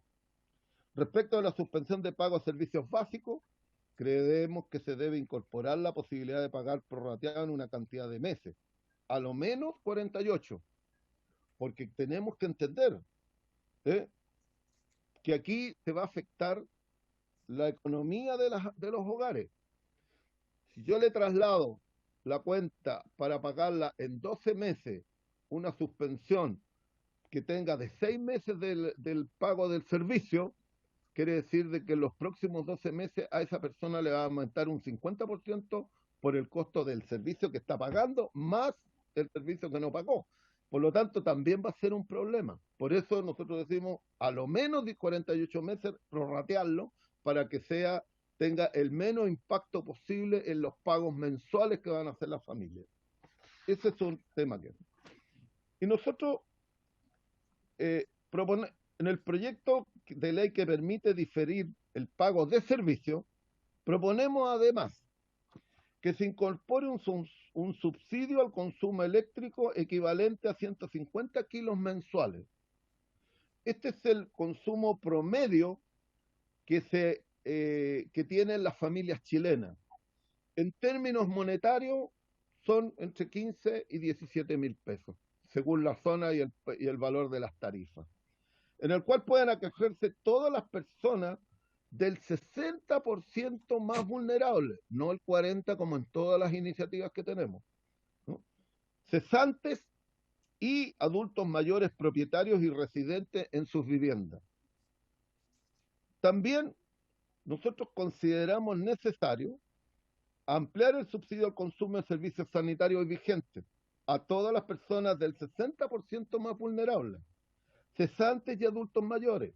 Respecto a la suspensión de pago a servicios básicos, creemos que se debe incorporar la posibilidad de pagar prorrateado en una cantidad de meses, a lo menos 48, porque tenemos que entender que aquí se va a afectar la economía de los hogares. Si yo le traslado la cuenta para pagarla en 12 meses, una suspensión que tenga de 6 meses del pago del servicio, quiere decir de que en los próximos 12 meses a esa persona le va a aumentar un 50% por el costo del servicio que está pagando, más el servicio que no pagó. Por lo tanto, también va a ser un problema. Por eso nosotros decimos, a lo menos de 48 meses, prorratearlo para que tenga el menos impacto posible en los pagos mensuales que van a hacer las familias. Ese es un tema que... Y nosotros proponemos, en el proyecto de ley que permite diferir el pago de servicio, proponemos además que se incorpore un subsidio al consumo eléctrico equivalente a 150 kilos mensuales. Este es el consumo promedio que tienen las familias chilenas. En términos monetarios, son entre 15 y 17 mil pesos, según la zona y el valor de las tarifas, en el cual pueden acogerse todas las personas del 60% más vulnerables, no el 40% como en todas las iniciativas que tenemos, ¿no? Cesantes y adultos mayores propietarios y residentes en sus viviendas. También nosotros consideramos necesario ampliar el subsidio al consumo de servicios sanitarios vigentes a todas las personas del 60% más vulnerables, cesantes y adultos mayores,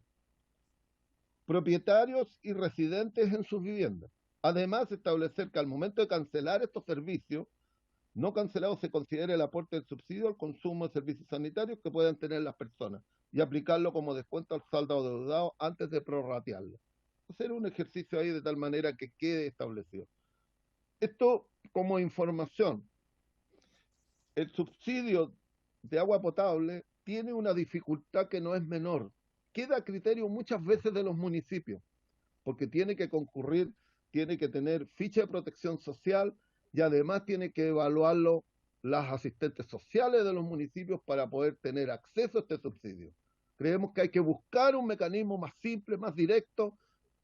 propietarios y residentes en sus viviendas. Además, establecer que al momento de cancelar estos servicios no cancelados se considere el aporte del subsidio al consumo de servicios sanitarios que puedan tener las personas y aplicarlo como descuento al saldo adeudado antes de prorratearlo. Hacer un ejercicio ahí de tal manera que quede establecido. Esto como información. El subsidio de agua potable tiene una dificultad que no es menor. Queda a criterio muchas veces de los municipios, porque tiene que concurrir, tiene que tener ficha de protección social y además tiene que evaluarlo las asistentes sociales de los municipios para poder tener acceso a este subsidio. Creemos que hay que buscar un mecanismo más simple, más directo.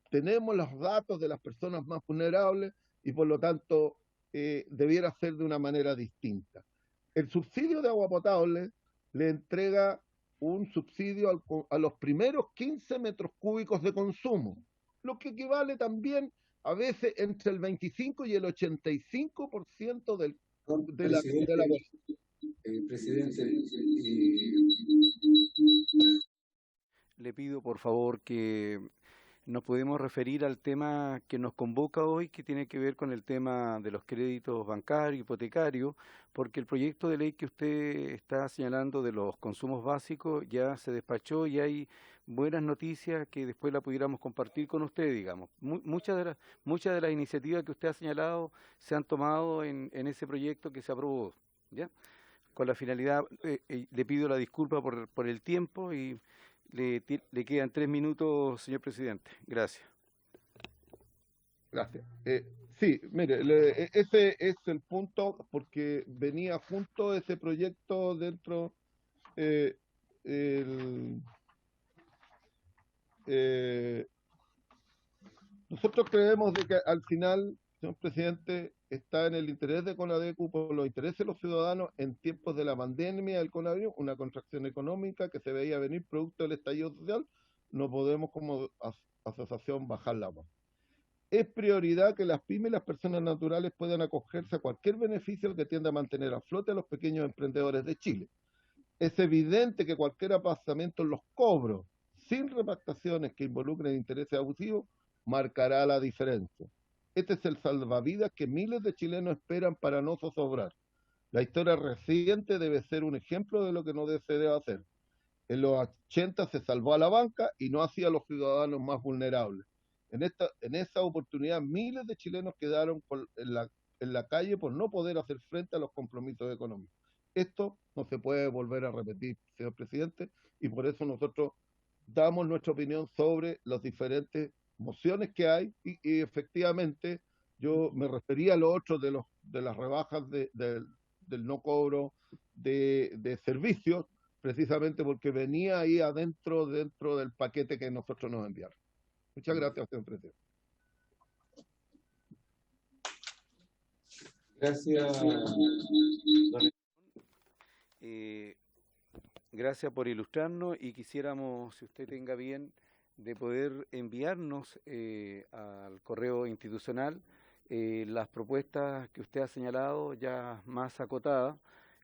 Tenemos los datos de las personas más vulnerables y por lo tanto debiera ser de una manera distinta. El subsidio de agua potable le entrega un subsidio a los primeros 15 metros cúbicos de consumo, lo que equivale también a veces entre el 25 y el 85% de la Presidente, Le pido por favor que nos podemos referir al tema que nos convoca hoy, que tiene que ver con el tema de los créditos bancarios, hipotecarios, porque el proyecto de ley que usted está señalando de los consumos básicos ya se despachó y hay buenas noticias que después la pudiéramos compartir con usted, digamos. Muchas de las iniciativas que usted ha señalado se han tomado en ese proyecto que se aprobó, ¿ya? Con la finalidad, le pido la disculpa por el tiempo y le quedan 3 minutos, señor presidente. Gracias. Gracias. Sí, mire, ese es el punto, porque venía junto ese proyecto dentro nosotros creemos de que al final, señor presidente, está en el interés de CONADECU por los intereses de los ciudadanos en tiempos de la pandemia del coronavirus, una contracción económica que se veía venir producto del estallido social. No podemos como asociación bajar la mano. Es prioridad que las pymes y las personas naturales puedan acogerse a cualquier beneficio que tienda a mantener a flote a los pequeños emprendedores de Chile. Es evidente que cualquier aplazamiento en los cobros sin repactaciones que involucren intereses abusivos marcará la diferencia. Este es el salvavidas que miles de chilenos esperan para no zozobrar. La historia reciente debe ser un ejemplo de lo que no se debe hacer. En los 80 se salvó a la banca y no así a los ciudadanos más vulnerables. En esa oportunidad miles de chilenos quedaron en la calle por no poder hacer frente a los compromisos económicos. Esto no se puede volver a repetir, señor presidente, y por eso nosotros damos nuestra opinión sobre las diferentes mociones que hay y efectivamente yo me refería a lo otro de las rebajas del no cobro de servicios, precisamente porque venía ahí dentro del paquete que nosotros nos enviaron. Muchas gracias, señor presidente. gracias. Gracias por ilustrarnos y quisiéramos, si usted tenga bien, de poder enviarnos al correo institucional las propuestas que usted ha señalado ya más acotadas,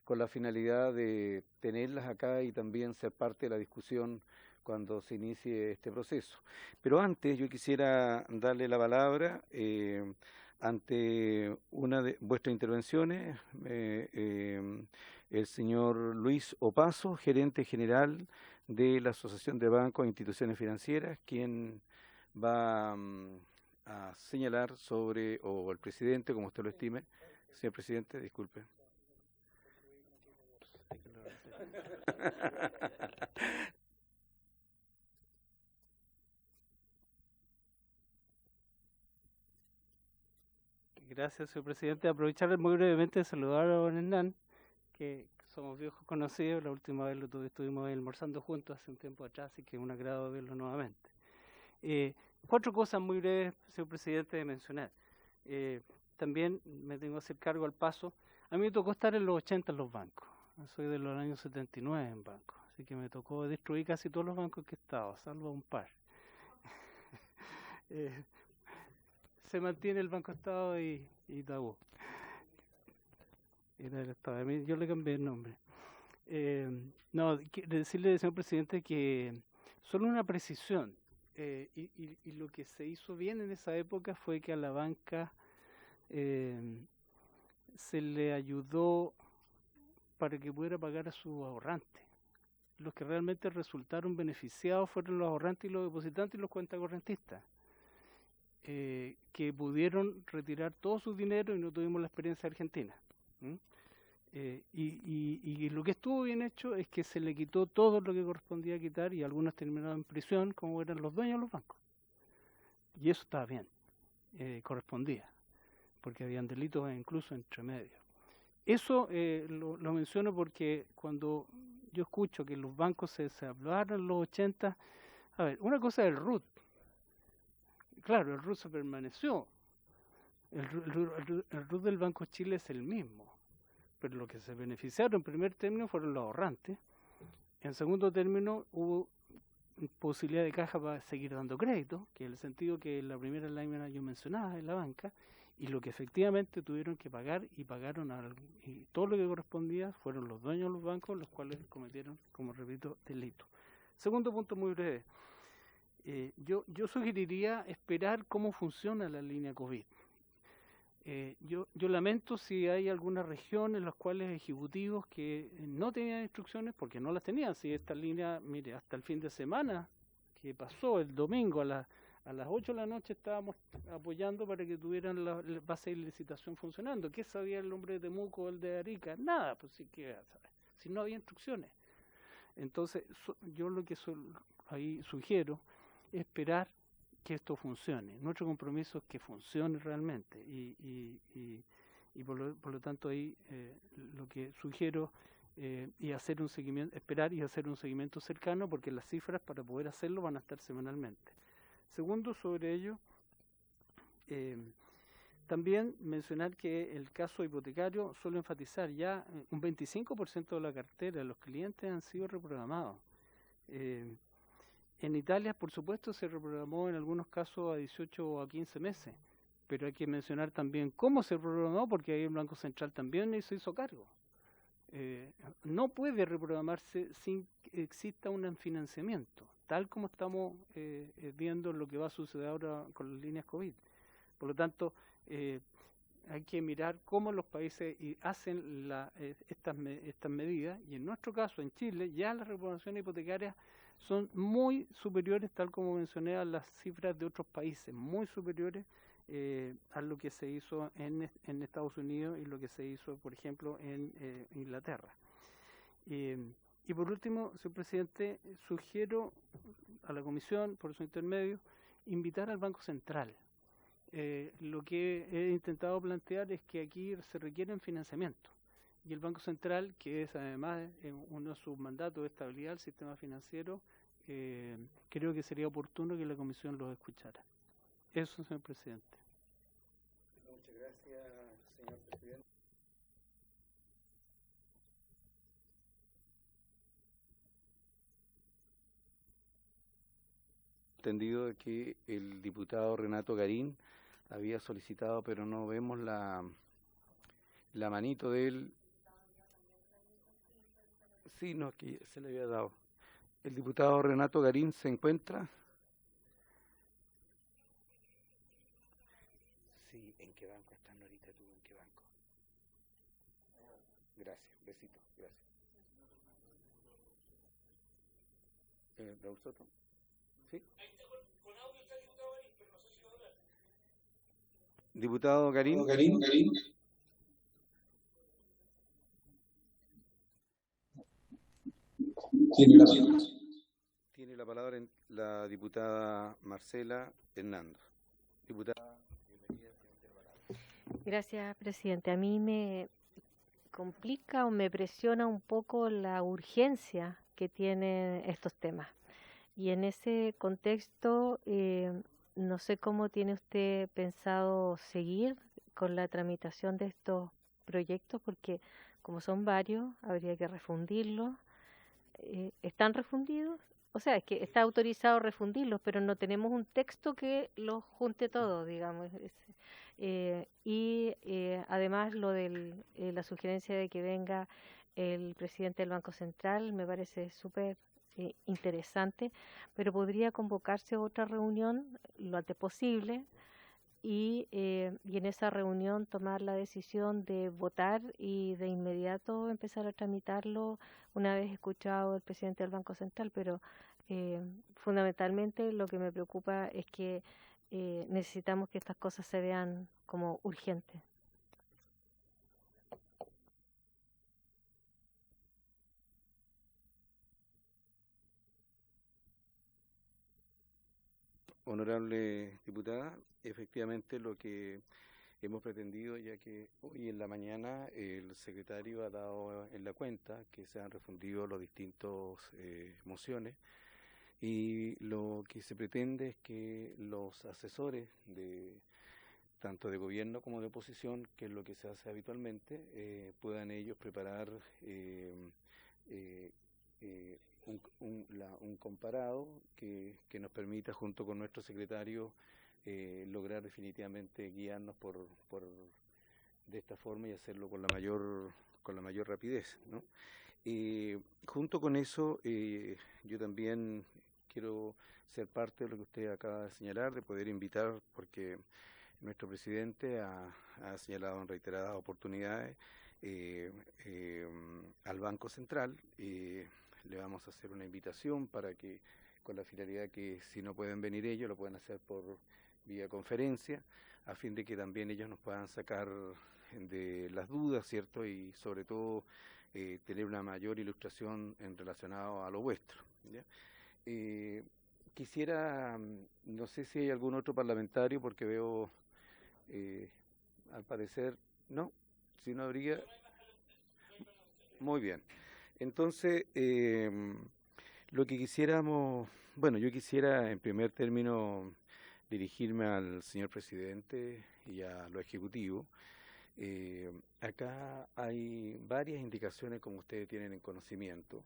con la finalidad de tenerlas acá y también ser parte de la discusión cuando se inicie este proceso. Pero antes yo quisiera darle la palabra ante una de vuestras intervenciones, el señor Luis Opaso, gerente general de la Asociación de Bancos e Instituciones Financieras, quien va a señalar sobre, o el presidente, como usted lo estime. Señor presidente, disculpe. Gracias, señor presidente. Aprovechar muy brevemente de saludar a don Hernán, que somos viejos conocidos. La última vez estuvimos almorzando juntos hace un tiempo atrás, así que es un agrado verlo nuevamente. 4 cosas muy breves, señor presidente, de mencionar. También me tengo que hacer cargo al paso. A mí me tocó estar en los 80 en los bancos. Soy de los años 79 en bancos, así que me tocó destruir casi todos los bancos que he estado, salvo un par. Se mantiene el Banco Estado y Itaú. Era el Estado. Yo le cambié el nombre. Decirle, señor presidente, que solo una precisión. Y lo que se hizo bien en esa época fue que a la banca se le ayudó para que pudiera pagar a sus ahorrantes. Los que realmente resultaron beneficiados fueron los ahorrantes y los depositantes y los cuentacorrentistas, que pudieron retirar todo su dinero y no tuvimos la experiencia argentina. Y lo que estuvo bien hecho es que se le quitó todo lo que correspondía quitar y algunos terminaron en prisión como eran los dueños de los bancos. Y eso estaba bien, correspondía, porque habían delitos incluso entre medio. Eso lo menciono porque cuando yo escucho que los bancos se desaploaron en los 80. A ver, una cosa es el RUT. Claro, el RUT se permaneció. El RUT del Banco de Chile es el mismo. Pero lo que se beneficiaron en primer término fueron los ahorrantes. En segundo término hubo posibilidad de caja para seguir dando crédito, que en el sentido que en la primera lámina yo mencionaba en la banca, y lo que efectivamente tuvieron que pagar y pagaron y todo lo que correspondía fueron los dueños de los bancos, los cuales cometieron, como repito, delito. Segundo punto muy breve. Yo sugeriría esperar cómo funciona la línea COVID. Yo lamento si hay alguna región en las cuales ejecutivos que no tenían instrucciones, porque no las tenían. Si esta línea, mire, hasta el fin de semana que pasó, el domingo a las 8 de la noche estábamos apoyando para que tuvieran la base de licitación funcionando. ¿Qué sabía el hombre de Temuco o el de Arica? Nada, pues sí que si no había instrucciones. Entonces, yo lo que ahí sugiero es esperar que esto funcione. Nuestro compromiso es que funcione realmente y por lo tanto ahí lo que sugiero y hacer un seguimiento, esperar y hacer un seguimiento cercano, porque las cifras para poder hacerlo van a estar semanalmente. Segundo, sobre ello, también mencionar que el caso hipotecario, suelo enfatizar, ya un 25% de la cartera de los clientes han sido reprogramados. En Italia, por supuesto, se reprogramó en algunos casos a 18 o a 15 meses, pero hay que mencionar también cómo se reprogramó, porque ahí el Banco Central también se hizo cargo. No puede reprogramarse sin que exista un financiamiento, tal como estamos viendo lo que va a suceder ahora con las líneas COVID. Por lo tanto, hay que mirar cómo los países hacen estas medidas, y en nuestro caso, en Chile, ya las reprogramaciones hipotecarias son muy superiores, tal como mencioné, a las cifras de otros países, muy superiores a lo que se hizo en Estados Unidos y lo que se hizo, por ejemplo, en Inglaterra. Y por último, señor presidente, sugiero a la Comisión, por su intermedio, invitar al Banco Central. Lo que he intentado plantear es que aquí se requiere financiamiento. Y el Banco Central, que es además uno de sus mandatos de estabilidad del sistema financiero, creo que sería oportuno que la Comisión los escuchara. Eso, señor presidente. Muchas gracias, señor presidente. Entendido de que el diputado Renato Garín había solicitado, pero no vemos la manito de él. Sí, no, que se le había dado. El diputado Renato Garín se encuentra. Sí, ¿en qué banco están ahorita tú? ¿En qué banco? Gracias, besito, gracias. ¿Raúl Soto? Sí. Diputado Garín. Tiene la palabra la diputada Marcela Hernando. Diputada, bienvenida. Gracias, presidente. A mí me complica o me presiona un poco la urgencia que tienen estos temas. Y en ese contexto, no sé cómo tiene usted pensado seguir con la tramitación de estos proyectos, porque como son varios, habría que refundirlos. ¿Están refundidos? O sea, es que está autorizado refundirlos, pero no tenemos un texto que los junte todos, digamos. Además, lo de la sugerencia de que venga el presidente del Banco Central me parece súper interesante, pero podría convocarse otra reunión lo antes posible y en esa reunión tomar la decisión de votar y de inmediato empezar a tramitarlo una vez escuchado el presidente del Banco Central, pero fundamentalmente lo que me preocupa es que necesitamos que estas cosas se vean como urgentes. Honorable diputada, efectivamente lo que hemos pretendido, ya que hoy en la mañana el secretario ha dado en la cuenta que se han refundido los distintos mociones, y lo que se pretende es que los asesores tanto de gobierno como de oposición, que es lo que se hace habitualmente, puedan ellos preparar un comparado que nos permita, junto con nuestro secretario, lograr definitivamente guiarnos de esta forma y hacerlo con la mayor rapidez, ¿no? Junto con eso, yo también quiero ser parte de lo que usted acaba de señalar, de poder invitar, porque nuestro presidente ha señalado en reiteradas oportunidades al Banco Central. Le vamos a hacer una invitación para que, con la finalidad que si no pueden venir ellos, lo pueden hacer por vía conferencia, a fin de que también ellos nos puedan sacar de las dudas, ¿cierto? Y sobre todo tener una mayor ilustración en relacionado a lo vuestro, ¿ya? Quisiera, no sé si hay algún otro parlamentario, porque veo, al parecer, no, si no habría... Muy bien. Entonces, lo que quisiéramos, bueno, yo quisiera en primer término dirigirme al señor presidente y a lo ejecutivo. Acá hay varias indicaciones, como ustedes tienen en conocimiento.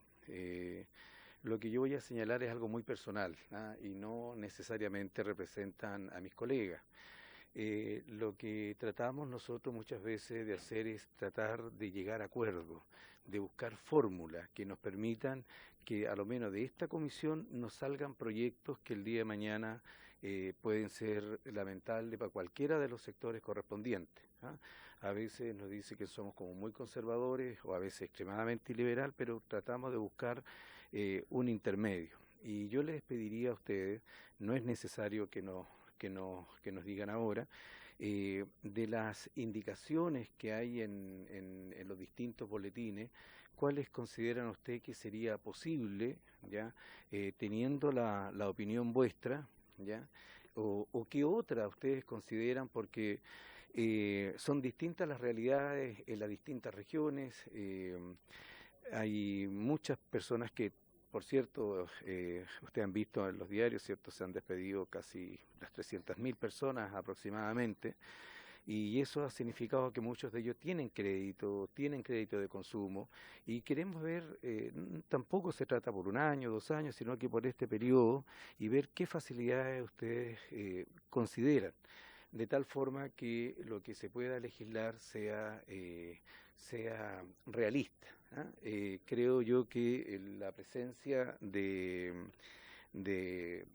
Lo que yo voy a señalar es algo muy personal, y no necesariamente representan a mis colegas. Lo que tratamos nosotros muchas veces de hacer es tratar de llegar a acuerdos, de buscar fórmulas que nos permitan que a lo menos de esta comisión nos salgan proyectos que el día de mañana pueden ser lamentables para cualquiera de los sectores correspondientes. A veces nos dice que somos como muy conservadores o a veces extremadamente liberal, pero tratamos de buscar un intermedio. Y yo les pediría a ustedes, no es necesario que nos digan ahora, de las indicaciones que hay en los distintos boletines, ¿cuáles consideran ustedes que sería posible, ya, teniendo la opinión vuestra, ya, o qué otra ustedes consideran? Porque son distintas las realidades en las distintas regiones. Hay muchas personas que, por cierto, ustedes han visto en los diarios, ¿cierto? Se han despedido casi las 300.000 personas aproximadamente, y eso ha significado que muchos de ellos tienen crédito de consumo, y queremos ver, tampoco se trata por 1 año, 2 años, sino que por este periodo, y ver qué facilidades ustedes consideran, de tal forma que lo que se pueda legislar sea realista. Creo yo que la presencia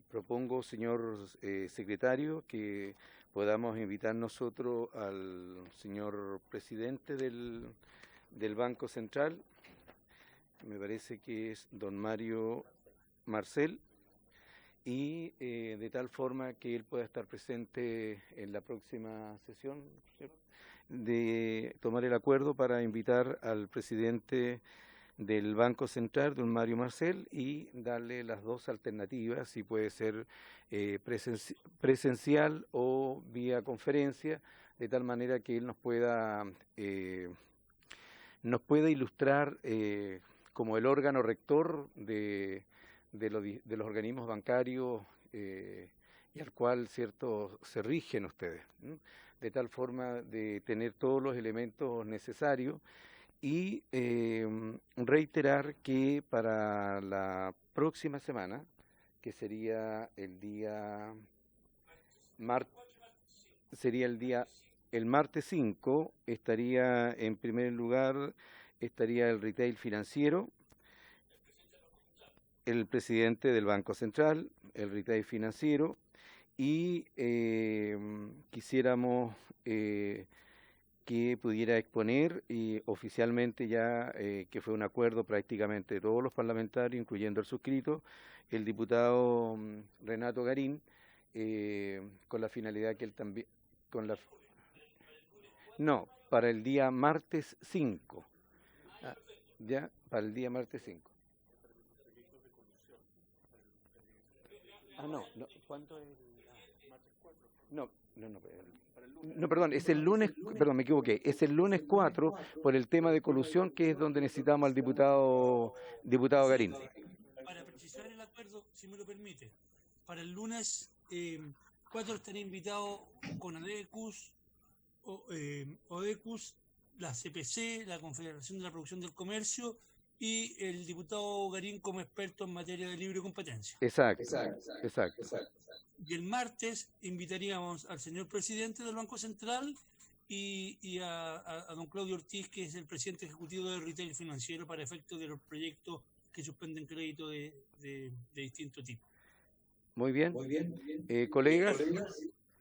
propongo, señor secretario, que podamos invitar nosotros al señor presidente del Banco Central, me parece que es don Mario Marcel, y de tal forma que él pueda estar presente en la próxima sesión, ¿cierto?, de tomar el acuerdo para invitar al presidente del Banco Central, don Mario Marcel, y darle las dos alternativas, si puede ser presencial o vía conferencia, de tal manera que él nos pueda ilustrar como el órgano rector de los organismos bancarios y al cual, cierto, se rigen ustedes, ¿no?, de tal forma de tener todos los elementos necesarios, y reiterar que para la próxima semana, que sería el día el martes 5, estaría en primer lugar el retail financiero, el presidente del Banco Central, el retail financiero, y quisiéramos que pudiera exponer oficialmente ya, que fue un acuerdo prácticamente de todos los parlamentarios, incluyendo el suscrito, el diputado Renato Garín, con la finalidad que él también... No, para el día martes 5. Ya, para el día martes 5. No, ¿cuándo es? No, No, perdón, es el lunes, perdón, me equivoqué, es el lunes 4 por el tema de colusión, que es donde necesitamos al diputado Garín. Para precisar el acuerdo, si me lo permite, para el lunes 4 estaré invitado con ADECUS, ODECUS, la CPC, la Confederación de la Producción del Comercio y el diputado Garín como experto en materia de libre competencia. Exacto. Y el martes invitaríamos al señor presidente del Banco Central y a don Claudio Ortiz, que es el presidente ejecutivo de Retail Financiero, para efectos de los proyectos que suspenden crédito de distinto tipo. Muy bien. Colegas.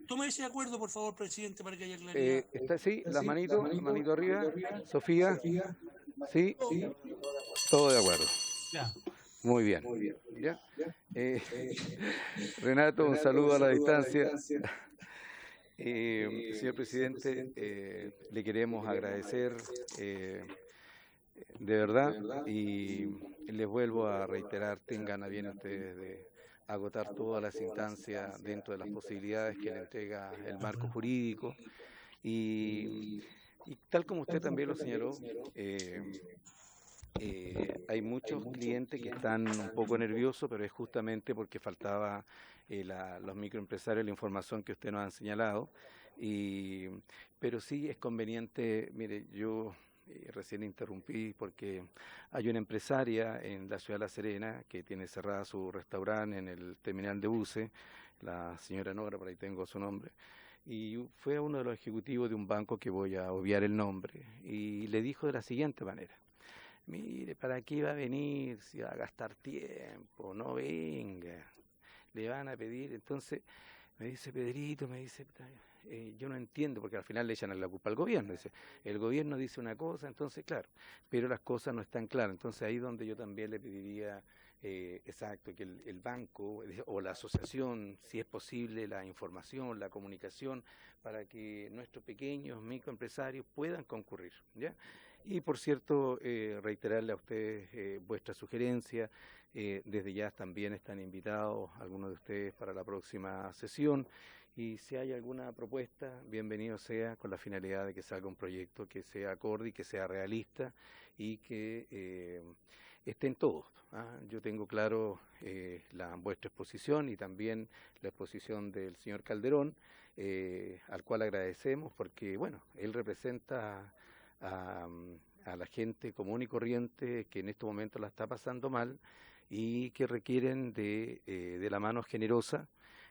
Tome ese acuerdo, por favor, presidente, para que haya claridad. Sí, las manitos arriba. Sofía. Sí. Todo de acuerdo. Ya. Muy bien. ¿Ya? Renato, un saludo a la distancia. Señor presidente, le queremos agradecer de verdad, y les vuelvo a reiterar, tengan a bien ustedes de agotar todas las instancias dentro de las posibilidades que le entrega el marco jurídico, y tal como usted también lo señaló, hay muchos clientes que están un poco nerviosos, pero es justamente porque faltaba los microempresarios la información que usted nos ha señalado. Pero sí es conveniente, mire, yo recién interrumpí porque hay una empresaria en la ciudad de La Serena que tiene cerrada su restaurante en el terminal de buses, la señora Nora, por ahí tengo su nombre, y fue uno de los ejecutivos de un banco que voy a obviar el nombre, y le dijo de la siguiente manera: mire, ¿para qué va a venir? Si va a gastar tiempo, no venga, le van a pedir. Entonces me dice Pedrito, yo no entiendo, porque al final le echan la culpa al gobierno. Dice, el gobierno dice una cosa, entonces claro, pero las cosas no están claras. Entonces ahí donde yo también le pediría, exacto, que el banco o la asociación, si es posible, la información, la comunicación, para que nuestros pequeños microempresarios puedan concurrir, ¿ya? Y por cierto, reiterarle a ustedes vuestra sugerencia. Desde ya también están invitados algunos de ustedes para la próxima sesión, y si hay alguna propuesta, bienvenido sea, con la finalidad de que salga un proyecto que sea acorde y que sea realista y que estén todos. Yo tengo claro vuestra exposición y también la exposición del señor Calderón, al cual agradecemos porque, bueno, él representa a la gente común y corriente que en estos momentos la está pasando mal y que requieren de la mano generosa,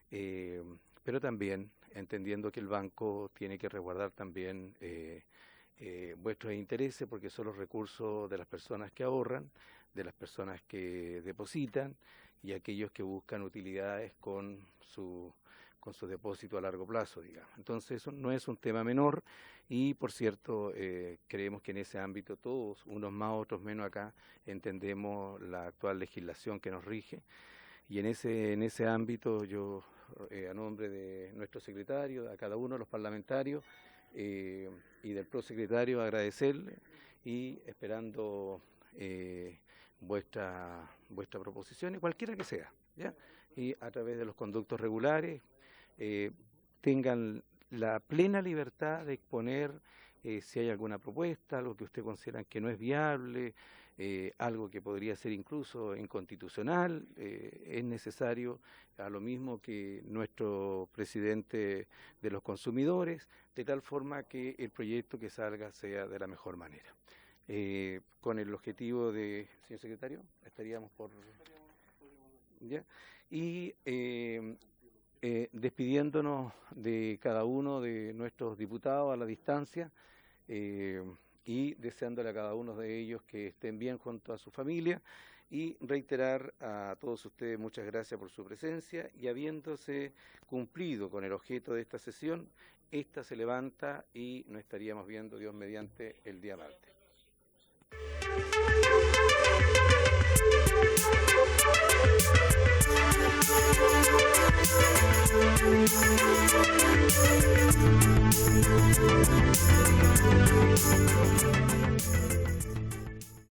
pero también entendiendo que el banco tiene que resguardar también vuestros intereses, porque son los recursos de las personas que ahorran, de las personas que depositan y aquellos que buscan utilidades con su depósito a largo plazo, digamos. Entonces eso no es un tema menor, y por cierto creemos que en ese ámbito todos, unos más, otros menos, acá entendemos la actual legislación que nos rige, y en ese ámbito yo a nombre de nuestro secretario, a cada uno de los parlamentarios y del prosecretario, agradecerle y esperando vuestra proposición, y cualquiera que sea, ¿ya? Y a través de los conductos regulares tengan la plena libertad de exponer si hay alguna propuesta, algo que usted considera que no es viable, algo que podría ser incluso inconstitucional. Es necesario, a lo mismo que nuestro presidente de los consumidores, de tal forma que el proyecto que salga sea de la mejor manera. Con el objetivo de, señor secretario, estaríamos por... ¿ya? Y despidiéndonos de cada uno de nuestros diputados a la distancia, y deseándole a cada uno de ellos que estén bien junto a su familia, y reiterar a todos ustedes muchas gracias por su presencia, y habiéndose cumplido con el objeto de esta sesión, esta se levanta y nos estaríamos viendo, Dios mediante, el día martes.